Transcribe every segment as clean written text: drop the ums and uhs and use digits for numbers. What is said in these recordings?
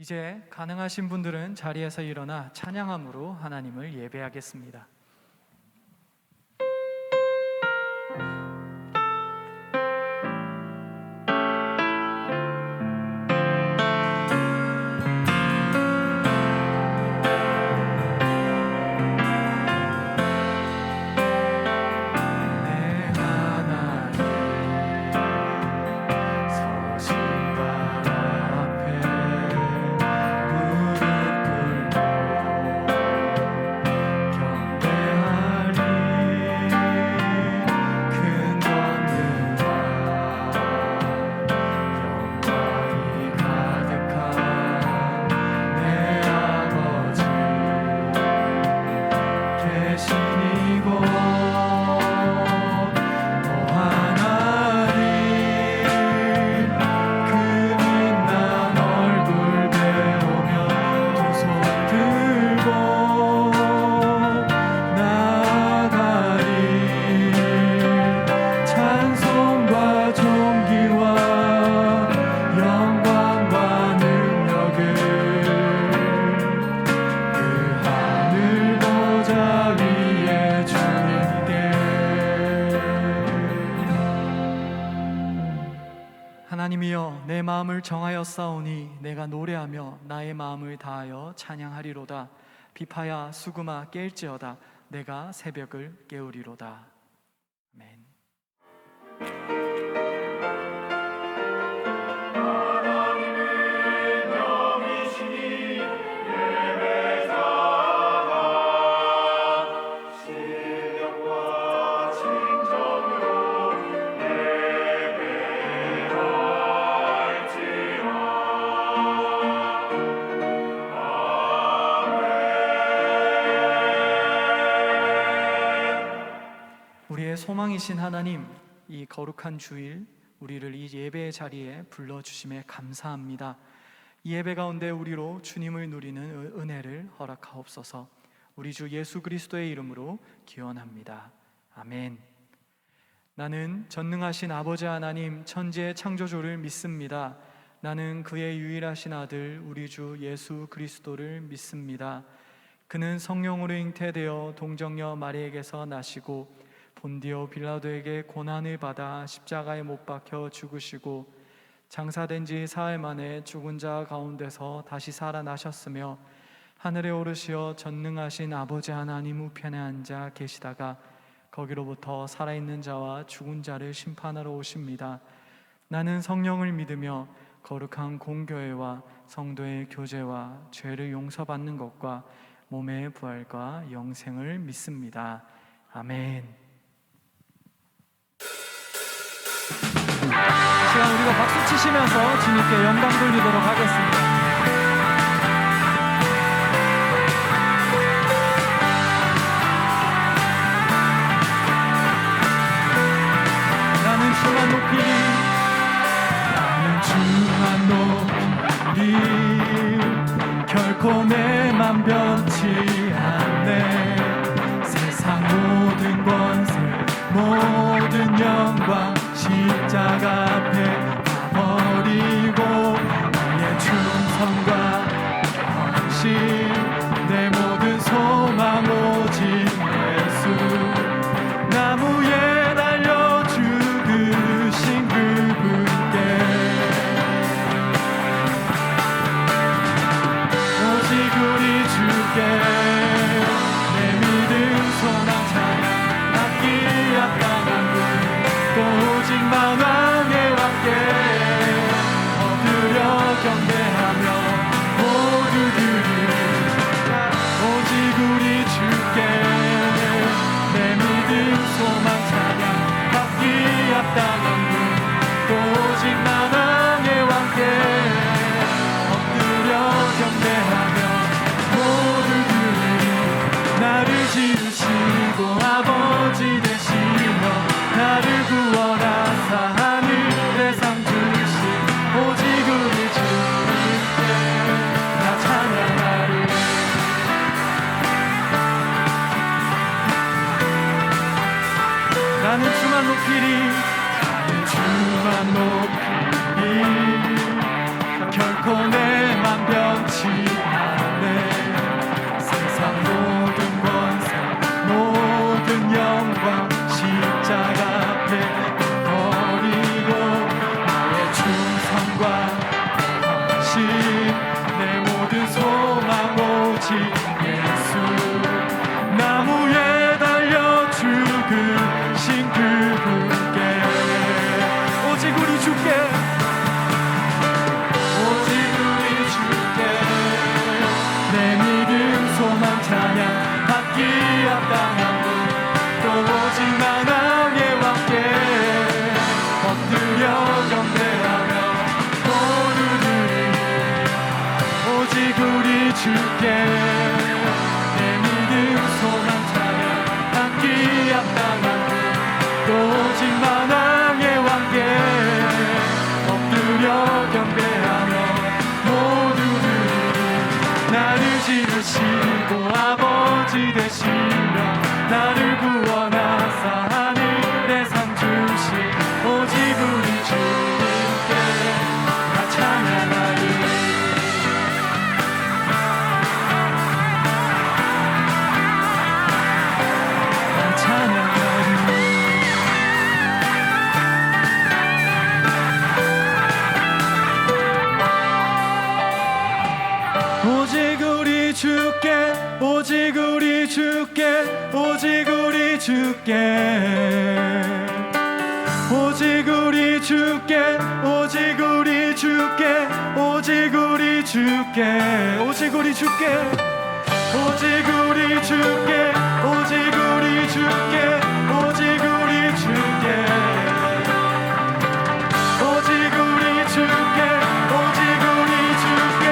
이제 가능하신 분들은 자리에서 일어나 찬양함으로 하나님을 예배하겠습니다. 하나님이여, 내 마음을 정하였사오니 내가 노래하며 나의 마음을 다하여 찬양하리로다. 비파야 수금아 깰지어다. 내가 새벽을 깨우리로다. 아멘. 소망이신 하나님, 이 거룩한 주일 우리를 이 예배의 자리에 불러주심에 감사합니다. 이 예배 가운데 우리로 주님을 누리는 은혜를 허락하옵소서. 우리 주 예수 그리스도의 이름으로 기원합니다. 아멘. 나는 전능하신 아버지 하나님 천지의 창조주를 믿습니다. 나는 그의 유일하신 아들 우리 주 예수 그리스도를 믿습니다. 그는 성령으로 잉태되어 동정녀 마리에게서 나시고 본디오 빌라도에게 고난을 받아 십자가에 못 박혀 죽으시고 장사된 지 사흘 만에 죽은 자 가운데서 다시 살아나셨으며 하늘에 오르시어 전능하신 아버지 하나님 우편에 앉아 계시다가 거기로부터 살아있는 자와 죽은 자를 심판하러 오십니다. 나는 성령을 믿으며 거룩한 공교회와 성도의 교제와 죄를 용서받는 것과 몸의 부활과 영생을 믿습니다. 아멘. 시간 우리가 박수 치시면서 주님께 영광 돌리도록 하겠습니다. 나는 주만 높이리, 나는 주만 높이리, 결코 내 맘 변치 않네. 세상 모든 권세 모든 영광 십자가 앞에 다 버리고 나의 충성과 헌신 내 모든 소망 오직 예수 나무에 달려 죽으신 그분께 오직 우리 주께 내 믿음 소망 찬양 받기 합당한 분 오직 만왕의 왕께 엎드려 경배하며 모두들이 오직 우리 주께 내 믿음 소망 찬양 받기 합당한 분 오직 만왕의 왕께 엎드려 경배하며 모두들이 내 모든 소망 오직 예수. 나무에 달려 죽으신 그분께 오직 우리 주께 오직 우리 주께 내 믿음 소망 찬양 받기 합당한 분 또 오직 만왕의 왕께 엎드려 경배하며 모두들이 오직 우리 주께 내 믿음 소망 찬양 받기 합당한 분 또 오직 만왕의 왕께 엎드려 경배하며 모두들이 나를 지으시고 아버지 되시며 나를 구원하사 하늘의 상 주신 오직 우리 주님께 다 찬양하리. 다 찬양하리. 오직 우리 주께 오직 우리 주께 오직 우리 주께 오직 우리 주께 오직 우리 주께 오직 우리 주께 오직 우리 주께 오직 우리 주께 오직 우리 주께 오직 우리 주께 오직 우리 주께 오직 우리 주께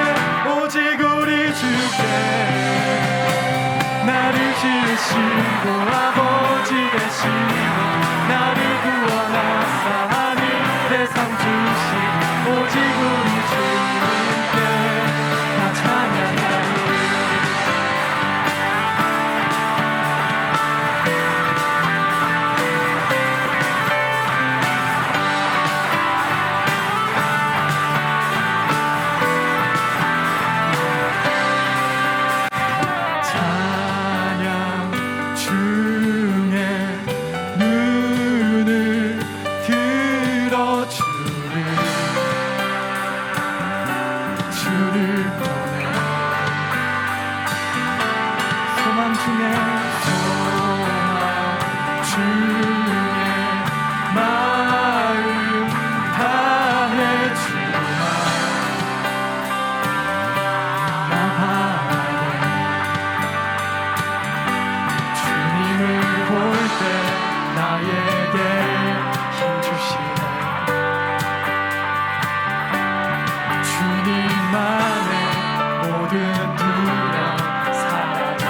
오직 우리 주께 나를 지으시고 아버지 되시고 나를 구원하사 하늘의 상 주신 오직 우리 주님께 다 찬양하리. 주님만의 모든 두려움 사라져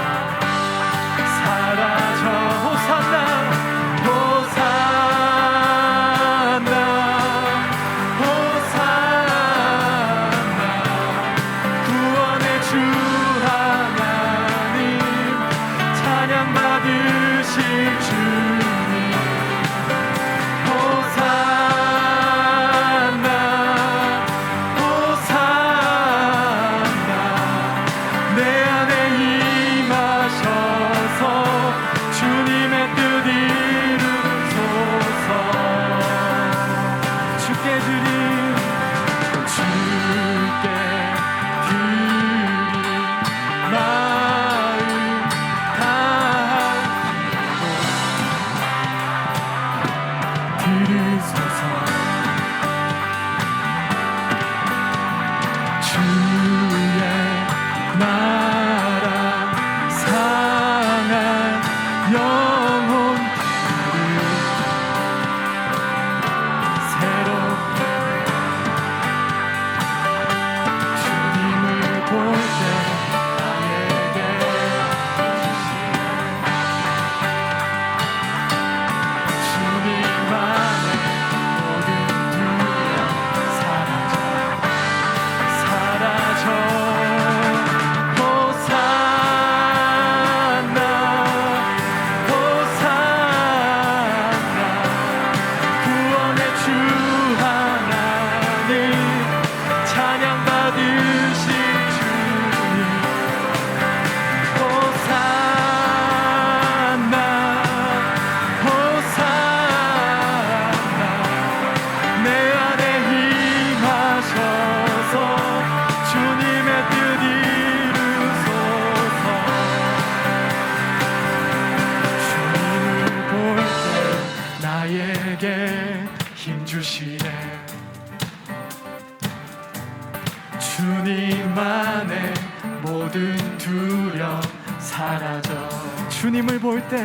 안에 모든 두려움 사라져. 주님을 볼 때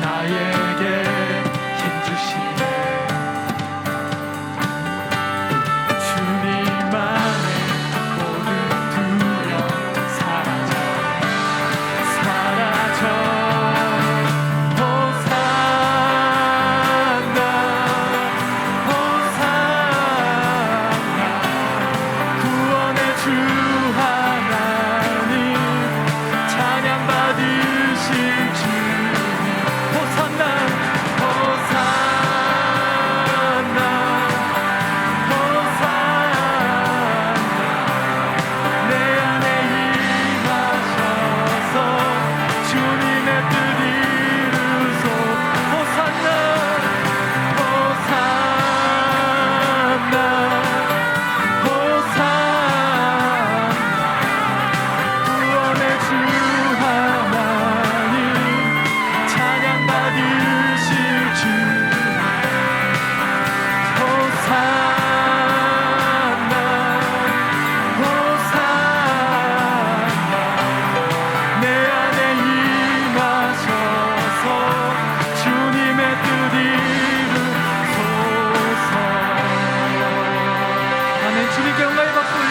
나에게 힘 주시네. 주님 안에 모든 두려움 사라져. 구원의 주 하나님 찬양 받으실 주님.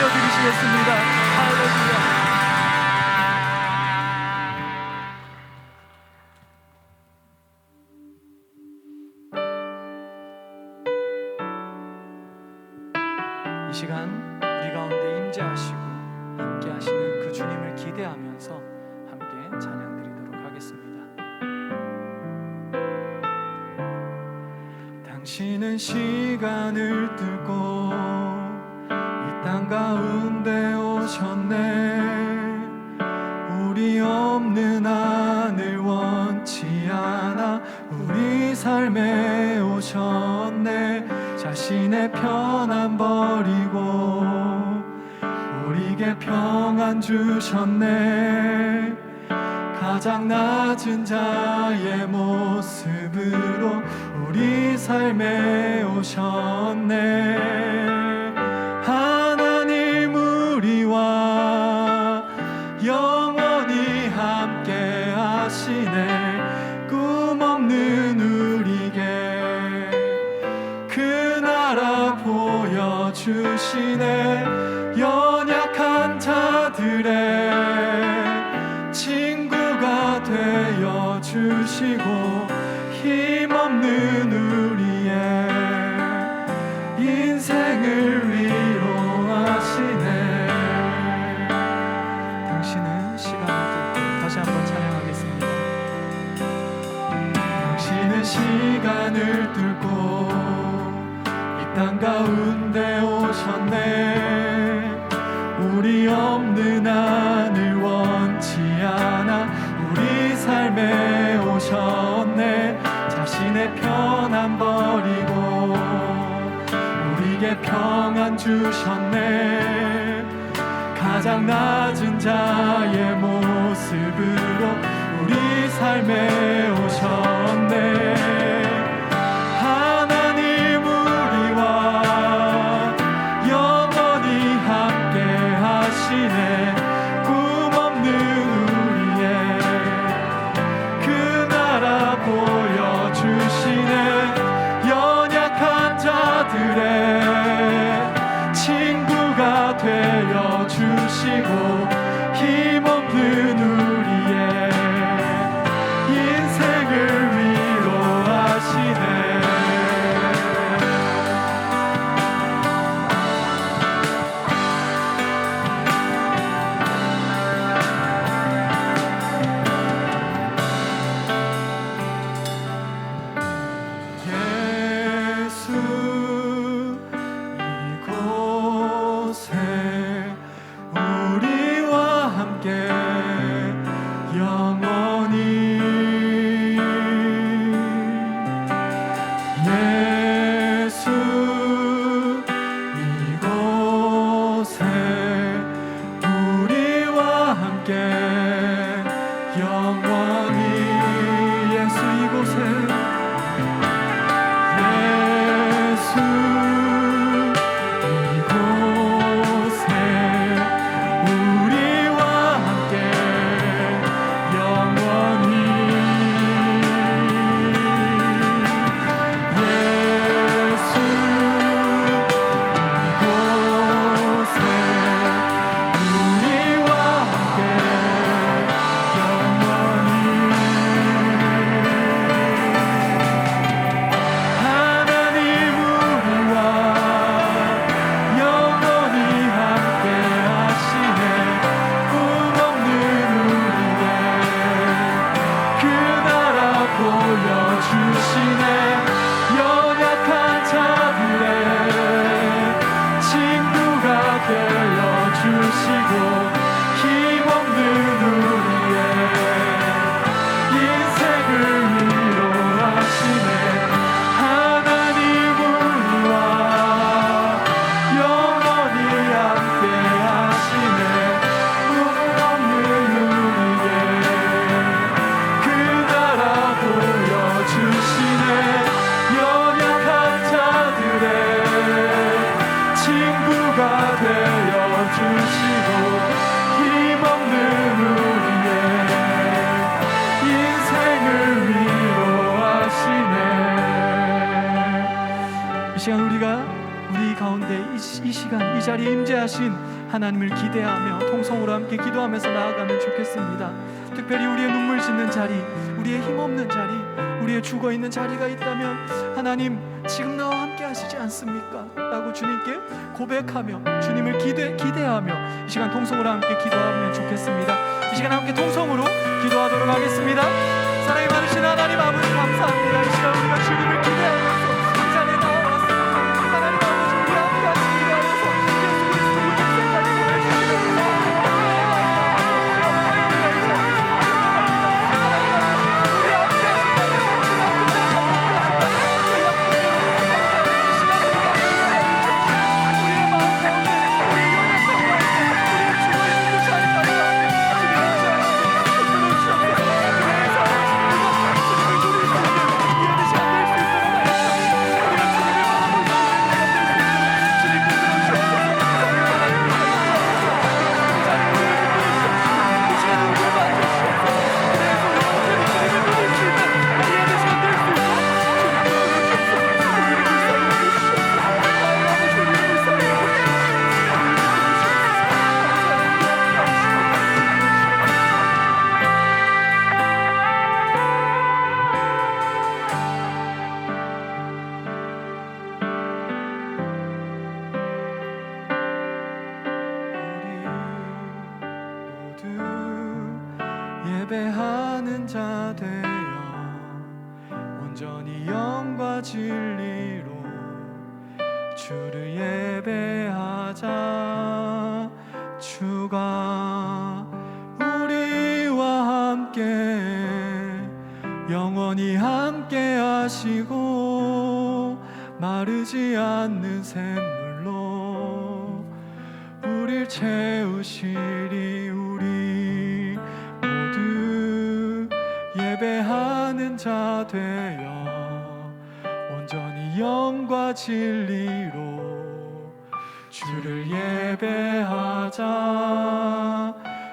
드리겠습니다. 할렐루야. 이 시간 우리 가운데 임재하시고 함께 하시는 그 주님을 기대하면서 함께 찬양 드리도록 하겠습니다. 당신은 시간을 뚫고 이 땅 가운데 오셨네. 우리 없는 하늘 원치 않아 우리 삶에 오셨네. 자신의 편안 버리고 우리에게 평안 주셨네. 가장 낮은 자의 모습으로 우리 삶에 오셨네. 하나님 우리와 영원히 함께 하시네. 꿈 없는 우리에게 그 나라 보여주시네. 연약한 자들의 친구가 되어주시고 힘없는 우리의 인생을 위로하시네. 당신은 시간을 뚫고 다시 한번 찬양하겠습니다. 당신은 시간을 뚫고 이 땅 가운데 오셨네. 우리 없는 하늘 원치 않아 우리 삶에 오셨네. 자신의 편안 버리고 우리에게 평안 주셨네. 가장 낮은 자의 모습으로 우리 삶에 오셨네. 하나님 우리와 영원히 함께 하시네. 꿈 없는 우리의 그 나라 보여주시네. 연약한 자들의 친구가 되어주시고 힘없는 우리의 인생을 위로하시네. 예수 이곳에 우리와 함께 주가 되어 주시고 힘없는 우리의 인생을 위로하시네. 이 시간 우리가 우리 가운데 이 시간 이 자리에 임재하신 하나님을 기대하며 통성으로 함께 기도하면서 나아가면 좋겠습니다. 특별히 우리의 눈물 짓는 자리, 우리의 힘없는 자리, 우리의 죽어있는 자리가 있다면 하나님 지금 나와 함께 하시지 않습니까? 라고 주님께 고백하며 주님을 기대하며 이 시간 통성으로 함께 기도하면 좋겠습니다. 이 시간 함께 통성으로 기도하도록 하겠습니다. 사랑이 많으신 하나님 아버지 감사합니다. 이 시간 우리가 주님을 기대하면서 이 자리에 나와왔습니다. 하나님 아버지 우리 함께 하시기 위하여서 예수 그리스도 육생까지 보내주시옵소서. 예배하는 자 되어 온전히 영과 진리로 주를 예배하자. 주가 우리와 함께 영원히 함께 하시고 마르지 않는 샘물로 우릴 채우시리. 우리 예배하는 자 되어 온전히 영과 진리로 주를 예배하자.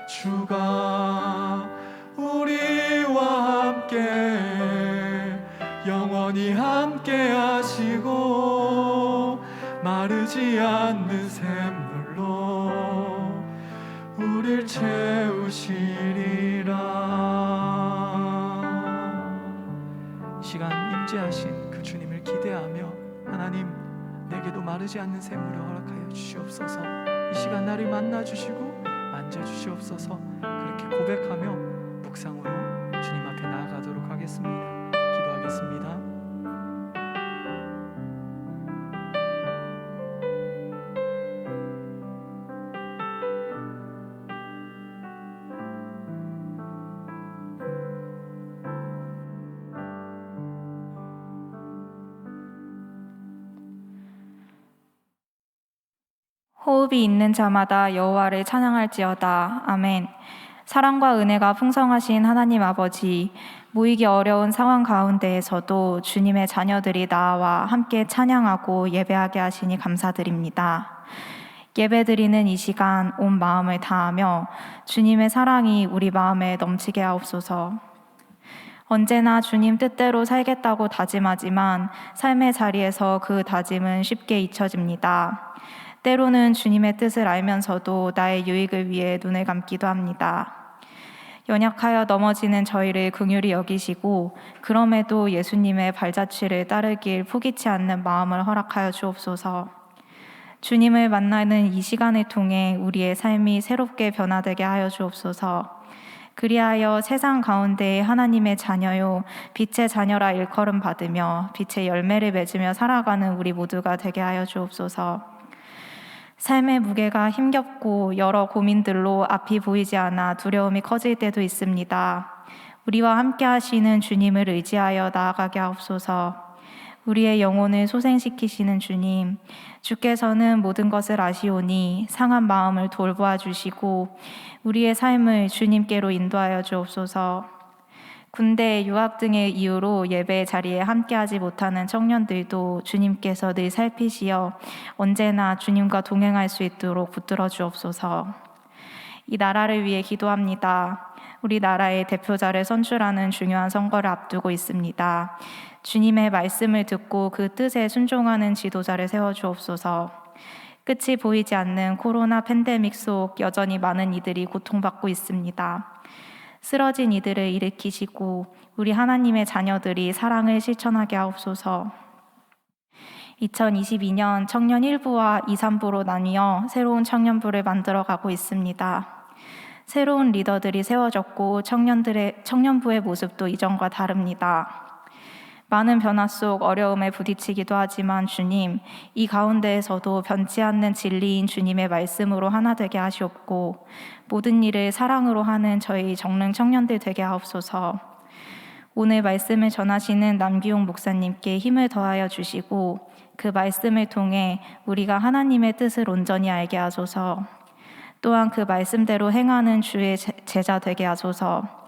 주가 우리와 함께 영원히 함께 하시고 마르지 않는 샘물로 우릴 채우시리라. 시간 임재하신 그 주님을 기대하며 하나님 내게도 마르지 않는 샘물을 허락하여 주시옵소서. 이 시간 나를 만나 주시고 만져 주시옵소서. 그렇게 고백하며 묵상으로 주님 앞에 나아가도록 하겠습니다. 기도하겠습니다. 호흡이 있는 자마다 여호와를 찬양할지어다. 아멘. 사랑과 은혜가 풍성하신 하나님 아버지, 모이기 어려운 상황 가운데에서도 주님의 자녀들이 나와 함께 찬양하고 예배하게 하시니 감사드립니다. 예배드리는 이 시간 온 마음을 다하며 주님의 사랑이 우리 마음에 넘치게 하옵소서. 언제나 주님 뜻대로 살겠다고 다짐하지만 삶의 자리에서 그 다짐은 쉽게 잊혀집니다. 때로는 주님의 뜻을 알면서도 나의 유익을 위해 눈을 감기도 합니다. 연약하여 넘어지는 저희를 긍휼히 여기시고 그럼에도 예수님의 발자취를 따르길 포기치 않는 마음을 허락하여 주옵소서. 주님을 만나는 이 시간을 통해 우리의 삶이 새롭게 변화되게 하여 주옵소서. 그리하여 세상 가운데 하나님의 자녀요 빛의 자녀라 일컬음 받으며 빛의 열매를 맺으며 살아가는 우리 모두가 되게 하여 주옵소서. 삶의 무게가 힘겹고 여러 고민들로 앞이 보이지 않아 두려움이 커질 때도 있습니다. 우리와 함께 하시는 주님을 의지하여 나아가게 하옵소서. 우리의 영혼을 소생시키시는 주님, 주께서는 모든 것을 아시오니 상한 마음을 돌보아 주시고 우리의 삶을 주님께로 인도하여 주옵소서. 군대, 유학 등의 이유로 예배 자리에 함께하지 못하는 청년들도 주님께서 늘 살피시어 언제나 주님과 동행할 수 있도록 붙들어 주옵소서. 이 나라를 위해 기도합니다. 우리 나라의 대표자를 선출하는 중요한 선거를 앞두고 있습니다. 주님의 말씀을 듣고 그 뜻에 순종하는 지도자를 세워주옵소서. 끝이 보이지 않는 코로나 팬데믹 속 여전히 많은 이들이 고통받고 있습니다. 쓰러진 이들을 일으키시고 우리 하나님의 자녀들이 사랑을 실천하게 하옵소서. 2022년 청년 1부와 2, 3부로 나뉘어 새로운 청년부를 만들어가고 있습니다. 새로운 리더들이 세워졌고 청년부의 모습도 이전과 다릅니다. 많은 변화 속 어려움에 부딪히기도 하지만 주님, 이 가운데에서도 변치 않는 진리인 주님의 말씀으로 하나 되게 하시옵고 모든 일을 사랑으로 하는 저희 정릉 청년들 되게 하옵소서. 오늘 말씀을 전하시는 남기용 목사님께 힘을 더하여 주시고 그 말씀을 통해 우리가 하나님의 뜻을 온전히 알게 하소서. 또한 그 말씀대로 행하는 주의 제자 되게 하소서.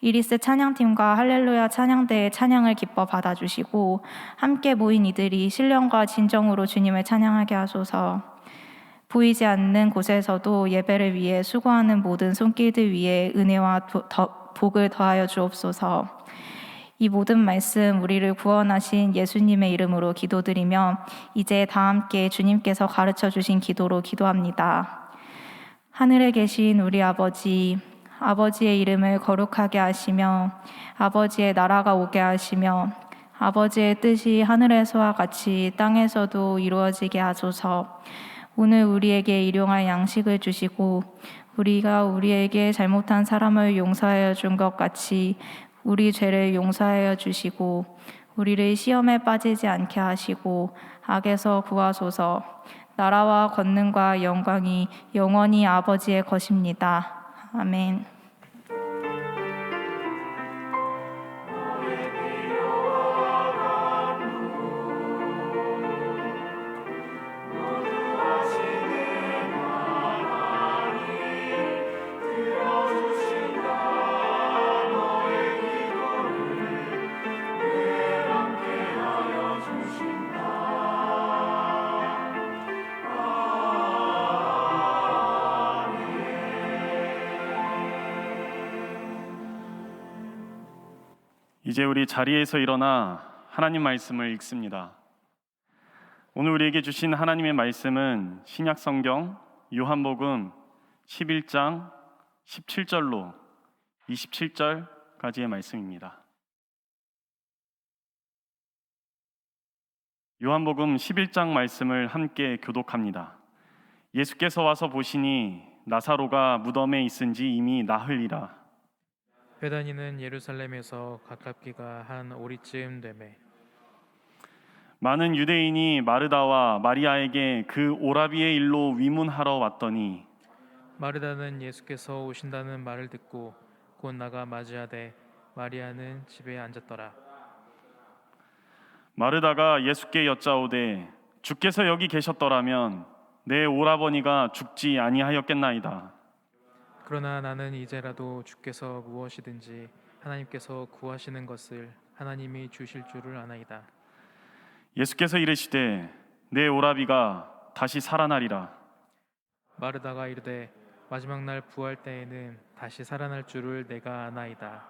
이리스 찬양팀과 할렐루야 찬양대의 찬양을 기뻐 받아주시고 함께 모인 이들이 신령과 진정으로 주님을 찬양하게 하소서. 보이지 않는 곳에서도 예배를 위해 수고하는 모든 손길들 위에 은혜와 복을 더하여 주옵소서. 이 모든 말씀 우리를 구원하신 예수님의 이름으로 기도드리며 이제 다 함께 주님께서 가르쳐 주신 기도로 기도합니다. 하늘에 계신 우리 아버지, 아버지의 이름을 거룩하게 하시며 아버지의 나라가 오게 하시며 아버지의 뜻이 하늘에서와 같이 땅에서도 이루어지게 하소서. 오늘 우리에게 일용할 양식을 주시고 우리가 우리에게 잘못한 사람을 용서하여 준 것 같이 우리 죄를 용서하여 주시고 우리를 시험에 빠지지 않게 하시고 악에서 구하소서. 나라와 권능과 영광이 영원히 아버지의 것입니다. 아멘. 이제 우리 자리에서 일어나 하나님 말씀을 읽습니다. 오늘 우리에게 주신 하나님의 말씀은 신약 성경 요한복음 11장 17절로 27절까지의 말씀입니다. 요한복음 11장 말씀을 함께 교독합니다. 예수께서 와서 보시니 나사로가 무덤에 있은지 이미 나흘이라. 베다니는 예루살렘에서 가깝기가 한 오리쯤 되매 많은 유대인이 마르다와 마리아에게 그 오라비의 일로 위문하러 왔더니 마르다는 예수께서 오신다는 말을 듣고 곧 나가 맞이하되 마리아는 집에 앉았더라. 마르다가 예수께 여짜오되 주께서 여기 계셨더라면 내 오라버니가 죽지 아니하였겠나이다. 그러나 나는 이제라도 주께서 무엇이든지 하나님께서 구하시는 것을 하나님이 주실 줄을 아나이다. 예수께서 이르시되 내 오라비가 다시 살아나리라. 마르다가 이르되 마지막 날 부활 때에는 다시 살아날 줄을 내가 아나이다.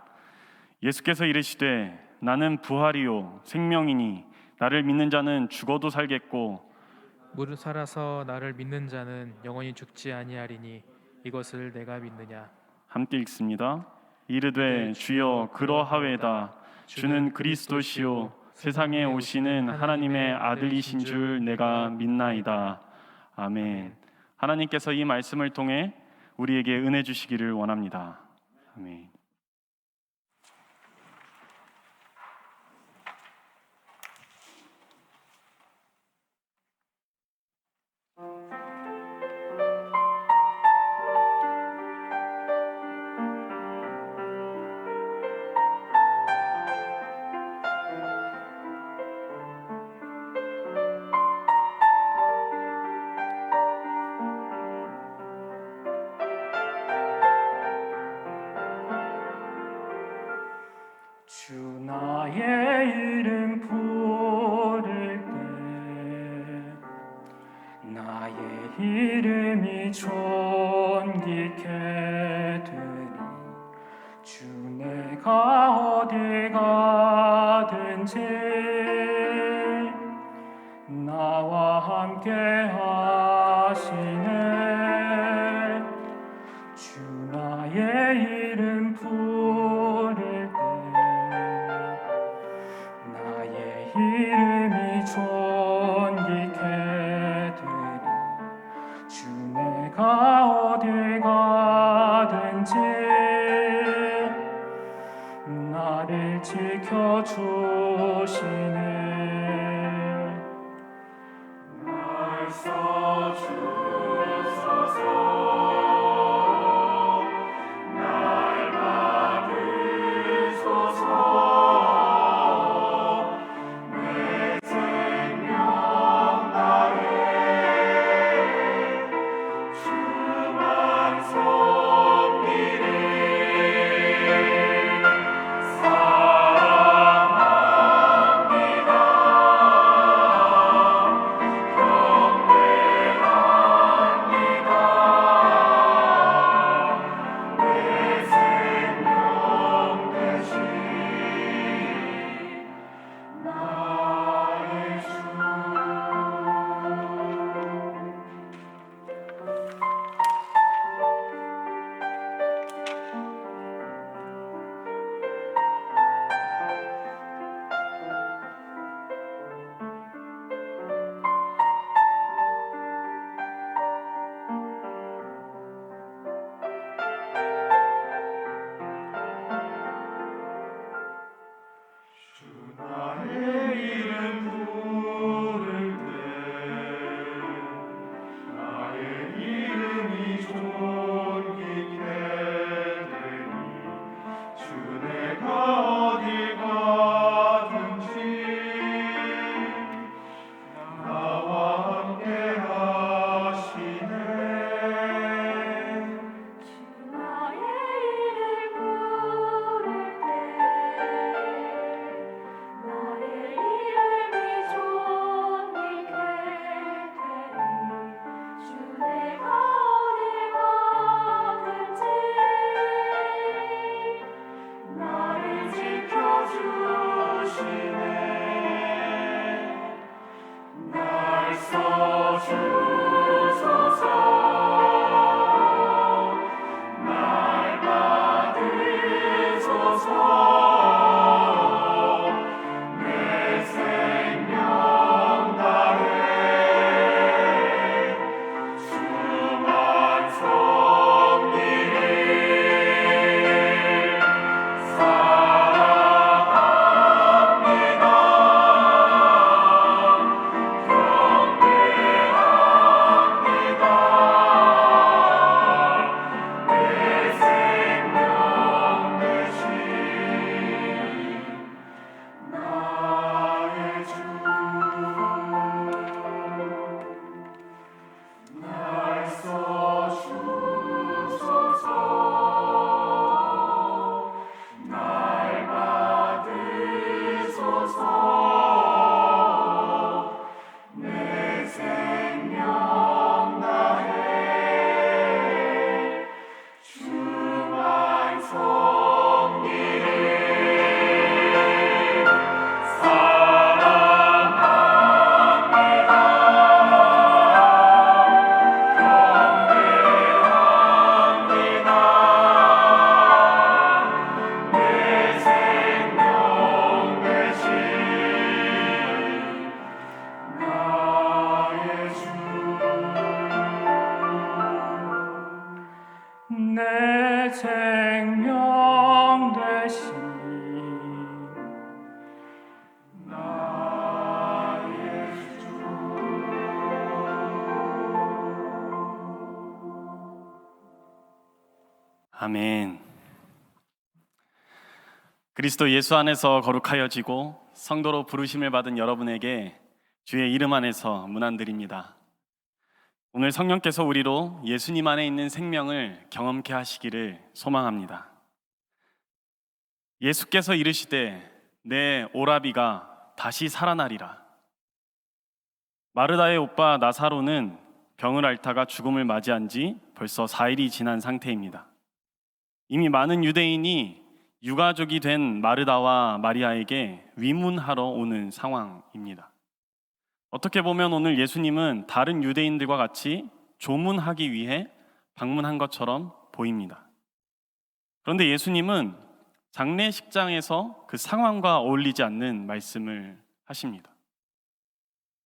예수께서 이르시되 나는 부활이요 생명이니 나를 믿는 자는 죽어도 살겠고 무릇 살아서 나를 믿는 자는 영원히 죽지 아니하리니 이것을 내가 믿느냐. 함께 읽습니다. 이르되 주여 그러하외다. 주는 그리스도시요 세상에 오시는 하나님의 아들이신 줄 내가 믿나이다. 아멘. 하나님께서 이 말씀을 통해 우리에게 은혜 주시기를 원합니다. 아멘. 이름이 존귀케 되리. 주 내가 어디 가든지 나와 함께 하시네. 주 나의 이름 부를 때 나의 이름이 존귀케 되리. 주 내가 어디 가든지 나를 지켜주시네. 날 써주소서. 날 받으소서. 내 생명 다해 주만 섬기리. 나의 이름 부를 때 나의 이름이 존귀케 되리. 주 내가 어디 가든지 나와 함께 하시네. 나의 이름 부를 때 나의 이름이 존귀케 되리. 주 내가 어디 가든지 나를 지켜주시네. 날 써주소서. 날 받으소서. 내 생명 다해 주만 섬기리. 사랑합니다. 경배합니다. 내 생명 되신 나의 주. 날 써주소서. 날 받으소서. 내 생명 다해 주만 섬기리. 사랑합니다. 경배합니다. 내 생명 되신 나의 주. 내 생명 되신 나의 주. 아멘. 그리스도 예수 안에서 거룩하여지고 성도로 부르심을 받은 여러분에게 주의 이름 안에서 문안드립니다. 오늘 성령께서 우리로 예수님 안에 있는 생명을 경험케 하시기를 소망합니다. 예수께서 이르시되 내 오라비가 다시 살아나리라. 마르다의 오빠 나사로는 병을 앓다가 죽음을 맞이한 지 벌써 4일이 지난 상태입니다. 이미 많은 유대인이 유가족이 된 마르다와 마리아에게 위문하러 오는 상황입니다. 어떻게 보면 오늘 예수님은 다른 유대인들과 같이 조문하기 위해 방문한 것처럼 보입니다. 그런데 예수님은 장례식장에서 그 상황과 어울리지 않는 말씀을 하십니다.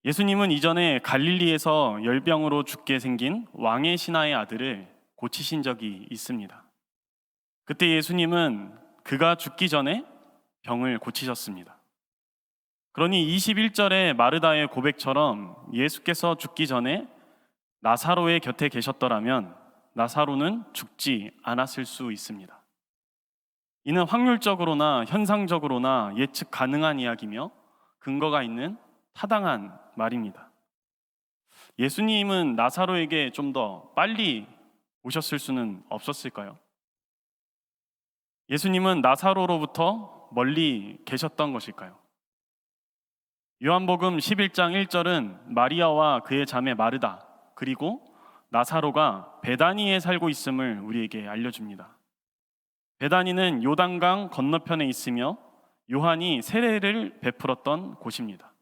예수님은 이전에 갈릴리에서 열병으로 죽게 생긴 왕의 신하의 아들을 고치신 적이 있습니다. 그때 예수님은 그가 죽기 전에 병을 고치셨습니다. 그러니 21절의 마르다의 고백처럼 예수께서 죽기 전에 나사로의 곁에 계셨더라면 나사로는 죽지 않았을 수 있습니다. 이는 확률적으로나 현상적으로나 예측 가능한 이야기며 근거가 있는 타당한 말입니다. 예수님은 나사로에게 좀 더 빨리 오셨을 수는 없었을까요? 예수님은 나사로로부터 멀리 계셨던 것일까요? 요한복음 11장 1절은 마리아와 그의 자매 마르다 그리고 나사로가 베다니에 살고 있음을 우리에게 알려줍니다. 베다니는 요단강 건너편에 있으며 요한이 세례를 베풀었던 곳입니다.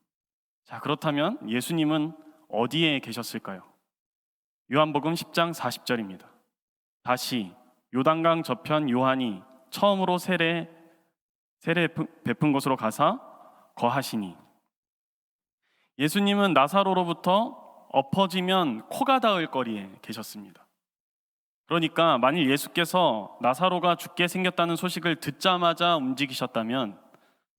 자, 그렇다면 예수님은 어디에 계셨을까요? 요한복음 10장 40절입니다. 다시 요단강 저편 요한이 처음으로 세례 베푼 곳으로 가사 거하시니, 예수님은 나사로로부터 엎어지면 코가 닿을 거리에 계셨습니다. 그러니까 만일 예수께서 나사로가 죽게 생겼다는 소식을 듣자마자 움직이셨다면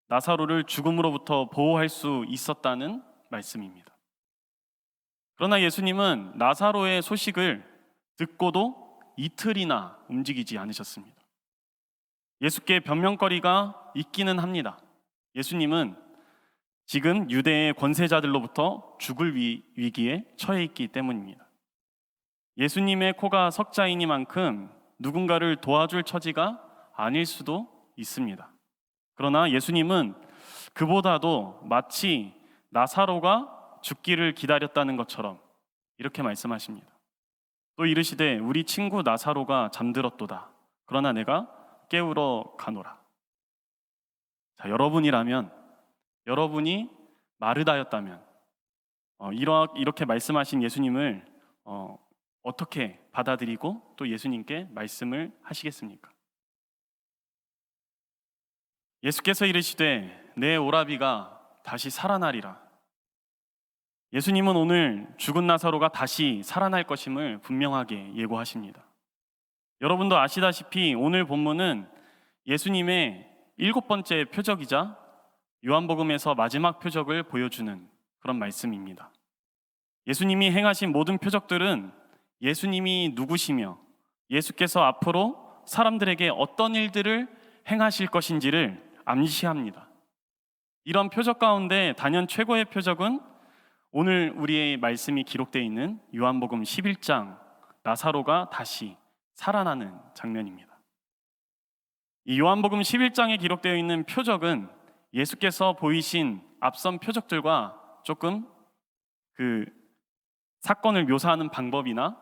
나사로를 죽음으로부터 보호할 수 있었다는 말씀입니다. 그러나 예수님은 나사로의 소식을 듣고도 이틀이나 움직이지 않으셨습니다. 예수께 변명거리가 있기는 합니다. 예수님은 지금 유대의 권세자들로부터 죽을 위기에 처해 있기 때문입니다. 예수님의 코가 석자이니만큼 누군가를 도와줄 처지가 아닐 수도 있습니다. 그러나 예수님은 그보다도 마치 나사로가 죽기를 기다렸다는 것처럼 이렇게 말씀하십니다. 또 이르시되 우리 친구 나사로가 잠들었도다. 그러나 내가 깨우러 가노라. 자, 여러분이라면, 여러분이 마르다였다면 이렇게 말씀하신 예수님을 어떻게 받아들이고 또 예수님께 말씀을 하시겠습니까? 예수께서 이르시되 내 오라비가 다시 살아나리라. 예수님은 오늘 죽은 나사로가 다시 살아날 것임을 분명하게 예고하십니다. 여러분도 아시다시피 오늘 본문은 예수님의 7번째 표적이자 요한복음에서 마지막 표적을 보여주는 그런 말씀입니다. 예수님이 행하신 모든 표적들은 예수님이 누구시며 예수께서 앞으로 사람들에게 어떤 일들을 행하실 것인지를 암시합니다. 이런 표적 가운데 단연 최고의 표적은 오늘 우리의 말씀이 기록되어 있는 요한복음 11장 나사로가 다시 살아나는 장면입니다. 이 요한복음 11장에 기록되어 있는 표적은 예수께서 보이신 앞선 표적들과 조금 그 사건을 묘사하는 방법이나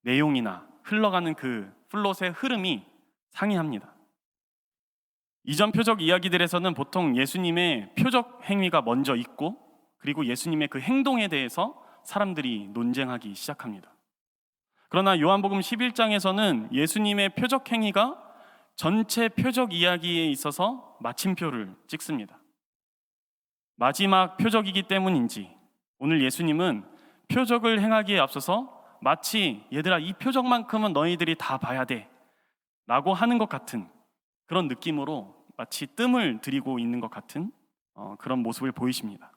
내용이나 흘러가는 그 플롯의 흐름이 상이합니다. 이전 표적 이야기들에서는 보통 예수님의 표적 행위가 먼저 있고 그리고 예수님의 그 행동에 대해서 사람들이 논쟁하기 시작합니다. 그러나 요한복음 11장에서는 예수님의 표적 행위가 전체 표적 이야기에 있어서 마침표를 찍습니다. 마지막 표적이기 때문인지 오늘 예수님은 표적을 행하기에 앞서서 마치 얘들아 이 표적만큼은 너희들이 다 봐야 돼 라고 하는 것 같은 그런 느낌으로 마치 뜸을 들이고 있는 것 같은 그런 모습을 보이십니다.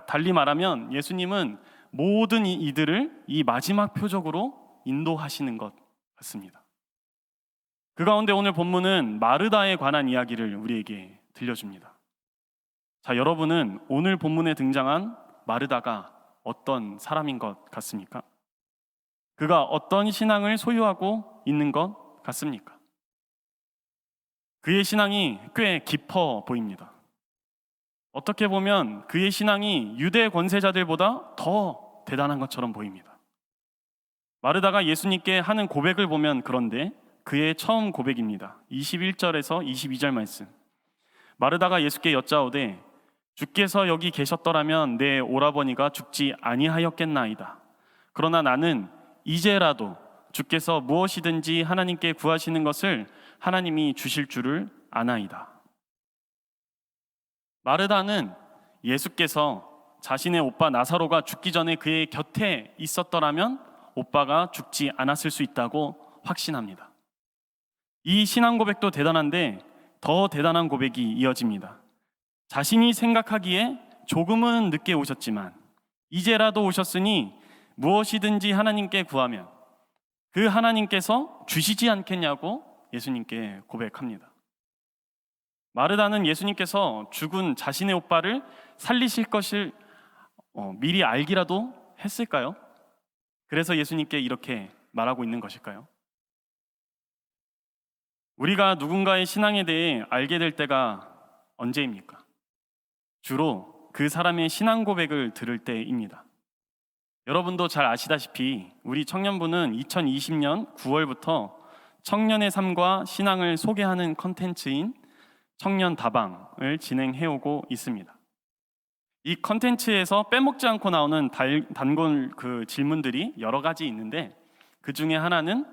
달리 말하면 예수님은 모든 이들을 이 마지막 표적으로 인도하시는 것 같습니다. 그 가운데 오늘 본문은 마르다에 관한 이야기를 우리에게 들려줍니다. 자, 여러분은 오늘 본문에 등장한 마르다가 어떤 사람인 것 같습니까? 그가 어떤 신앙을 소유하고 있는 것 같습니까? 그의 신앙이 꽤 깊어 보입니다. 어떻게 보면 그의 신앙이 유대 권세자들보다 더 대단한 것처럼 보입니다. 마르다가 예수님께 하는 고백을 보면 그런데 그의 처음 고백입니다. 21절에서 22절 말씀. 마르다가 예수께 여짜오되 주께서 여기 계셨더라면 내 오라버니가 죽지 아니하였겠나이다. 그러나 나는 이제라도 주께서 무엇이든지 하나님께 구하시는 것을 하나님이 주실 줄을 아나이다. 마르다는 예수께서 자신의 오빠 나사로가 죽기 전에 그의 곁에 있었더라면 오빠가 죽지 않았을 수 있다고 확신합니다. 이 신앙 고백도 대단한데 더 대단한 고백이 이어집니다. 자신이 생각하기에 조금은 늦게 오셨지만 이제라도 오셨으니 무엇이든지 하나님께 구하면 그 하나님께서 주시지 않겠냐고 예수님께 고백합니다. 마르다는 예수님께서 죽은 자신의 오빠를 살리실 것을 미리 알기라도 했을까요? 그래서 예수님께 이렇게 말하고 있는 것일까요? 우리가 누군가의 신앙에 대해 알게 될 때가 언제입니까? 주로 그 사람의 신앙 고백을 들을 때입니다. 여러분도 잘 아시다시피 우리 청년부는 2020년 9월부터 청년의 삶과 신앙을 소개하는 컨텐츠인 청년 다방을 진행해오고 있습니다. 이 컨텐츠에서 빼먹지 않고 나오는 단골 질문들이 여러 가지 있는데 그 중에 하나는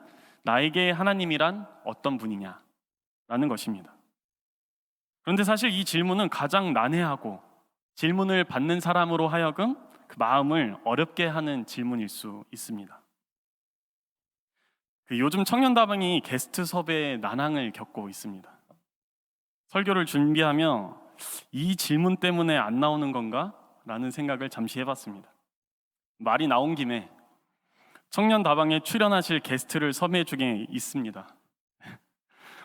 나에게 하나님이란 어떤 분이냐라는 것입니다. 그런데 사실 이 질문은 가장 난해하고 질문을 받는 사람으로 하여금 그 마음을 어렵게 하는 질문일 수 있습니다. 요즘 청년다방이 게스트 섭외 난항을 겪고 있습니다. 설교를 준비하며 이 질문 때문에 안 나오는 건가? 라는 생각을 잠시 해봤습니다. 말이 나온 김에 청년다방에 출연하실 게스트를 섭외 중에 있습니다.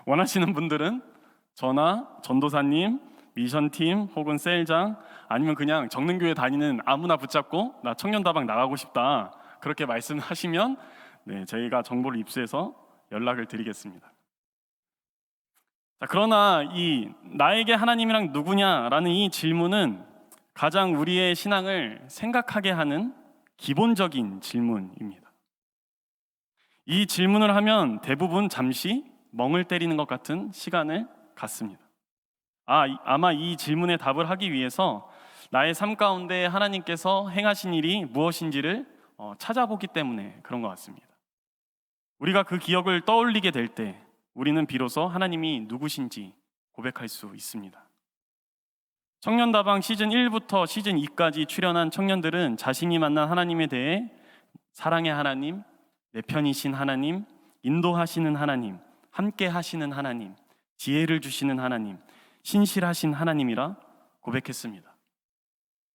원하시는 분들은 저나 전도사님, 미션팀 혹은 셀장 아니면 그냥 정능교회 다니는 아무나 붙잡고 나 청년다방 나가고 싶다 그렇게 말씀하시면 저희가 정보를 입수해서 연락을 드리겠습니다. 자, 그러나 이 나에게 하나님이란 누구냐라는 이 질문은 가장 우리의 신앙을 생각하게 하는 기본적인 질문입니다. 이 질문을 하면 대부분 잠시 멍을 때리는 것 같은 시간을 갖습니다. 아마 이 질문에 답을 하기 위해서 나의 삶 가운데 하나님께서 행하신 일이 무엇인지를 찾아보기 때문에 그런 것 같습니다. 우리가 그 기억을 떠올리게 될 때 우리는 비로소 하나님이 누구신지 고백할 수 있습니다. 청년다방 시즌 1부터 시즌 2까지 출연한 청년들은 자신이 만난 하나님에 대해 사랑의 하나님, 내 편이신 하나님, 인도하시는 하나님, 함께 하시는 하나님, 지혜를 주시는 하나님, 신실하신 하나님이라 고백했습니다.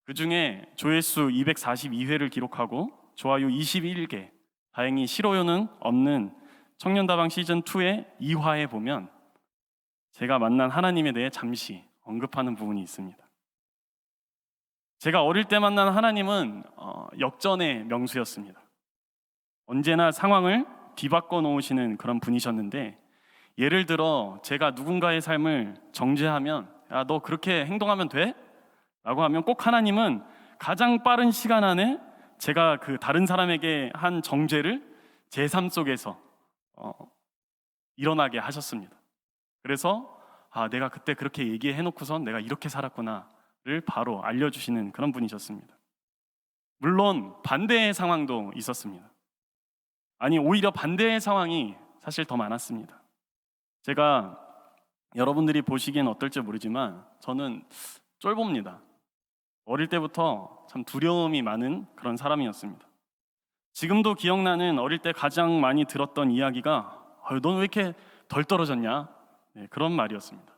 그 중에 조회수 242회를 기록하고 좋아요 21개, 다행히 실오요는 없는 청년다방 시즌2의 2화에 보면 제가 만난 하나님에 대해 잠시 언급하는 부분이 있습니다. 제가 어릴 때 만난 하나님은 역전의 명수였습니다. 언제나 상황을 뒤바꿔 놓으시는 그런 분이셨는데 예를 들어 제가 누군가의 삶을 정죄하면 야, 너 그렇게 행동하면 돼? 라고 하면 꼭 하나님은 가장 빠른 시간 안에 제가 그 다른 사람에게 한 정죄를 제 삶 속에서 일어나게 하셨습니다. 그래서 내가 그때 그렇게 얘기해놓고선 내가 이렇게 살았구나를 바로 알려주시는 그런 분이셨습니다. 물론 반대의 상황도 있었습니다. 아니 오히려 반대의 상황이 사실 더 많았습니다. 제가 여러분들이 보시기엔 어떨지 모르지만 저는 쫄봅니다. 어릴 때부터 참 두려움이 많은 그런 사람이었습니다. 지금도 기억나는 어릴 때 가장 많이 들었던 이야기가 넌 왜 이렇게 덜 떨어졌냐? 그런 말이었습니다.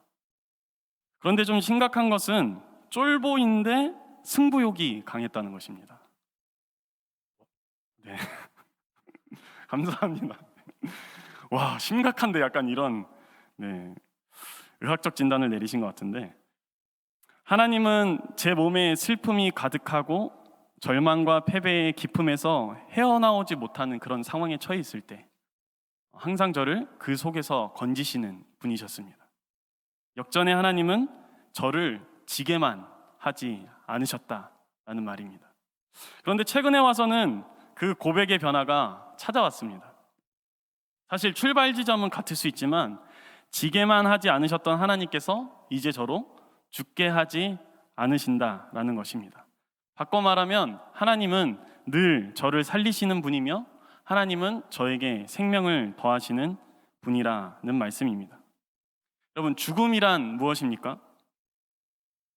그런데 좀 심각한 것은 쫄보인데 승부욕이 강했다는 것입니다. 네. 감사합니다. 와, 심각한데 약간 이런 의학적 진단을 내리신 것 같은데 하나님은 제 몸에 슬픔이 가득하고 절망과 패배의 깊음에서 헤어나오지 못하는 그런 상황에 처해 있을 때 항상 저를 그 속에서 건지시는 분이셨습니다. 역전의 하나님은 저를 지게만 하지 않으셨다라는 말입니다. 그런데 최근에 와서는 그 고백의 변화가 찾아왔습니다. 사실 출발 지점은 같을 수 있지만 지게만 하지 않으셨던 하나님께서 이제 저로 죽게 하지 않으신다라는 것입니다. 바꿔 말하면 하나님은 늘 저를 살리시는 분이며 하나님은 저에게 생명을 더하시는 분이라는 말씀입니다. 여러분, 죽음이란 무엇입니까?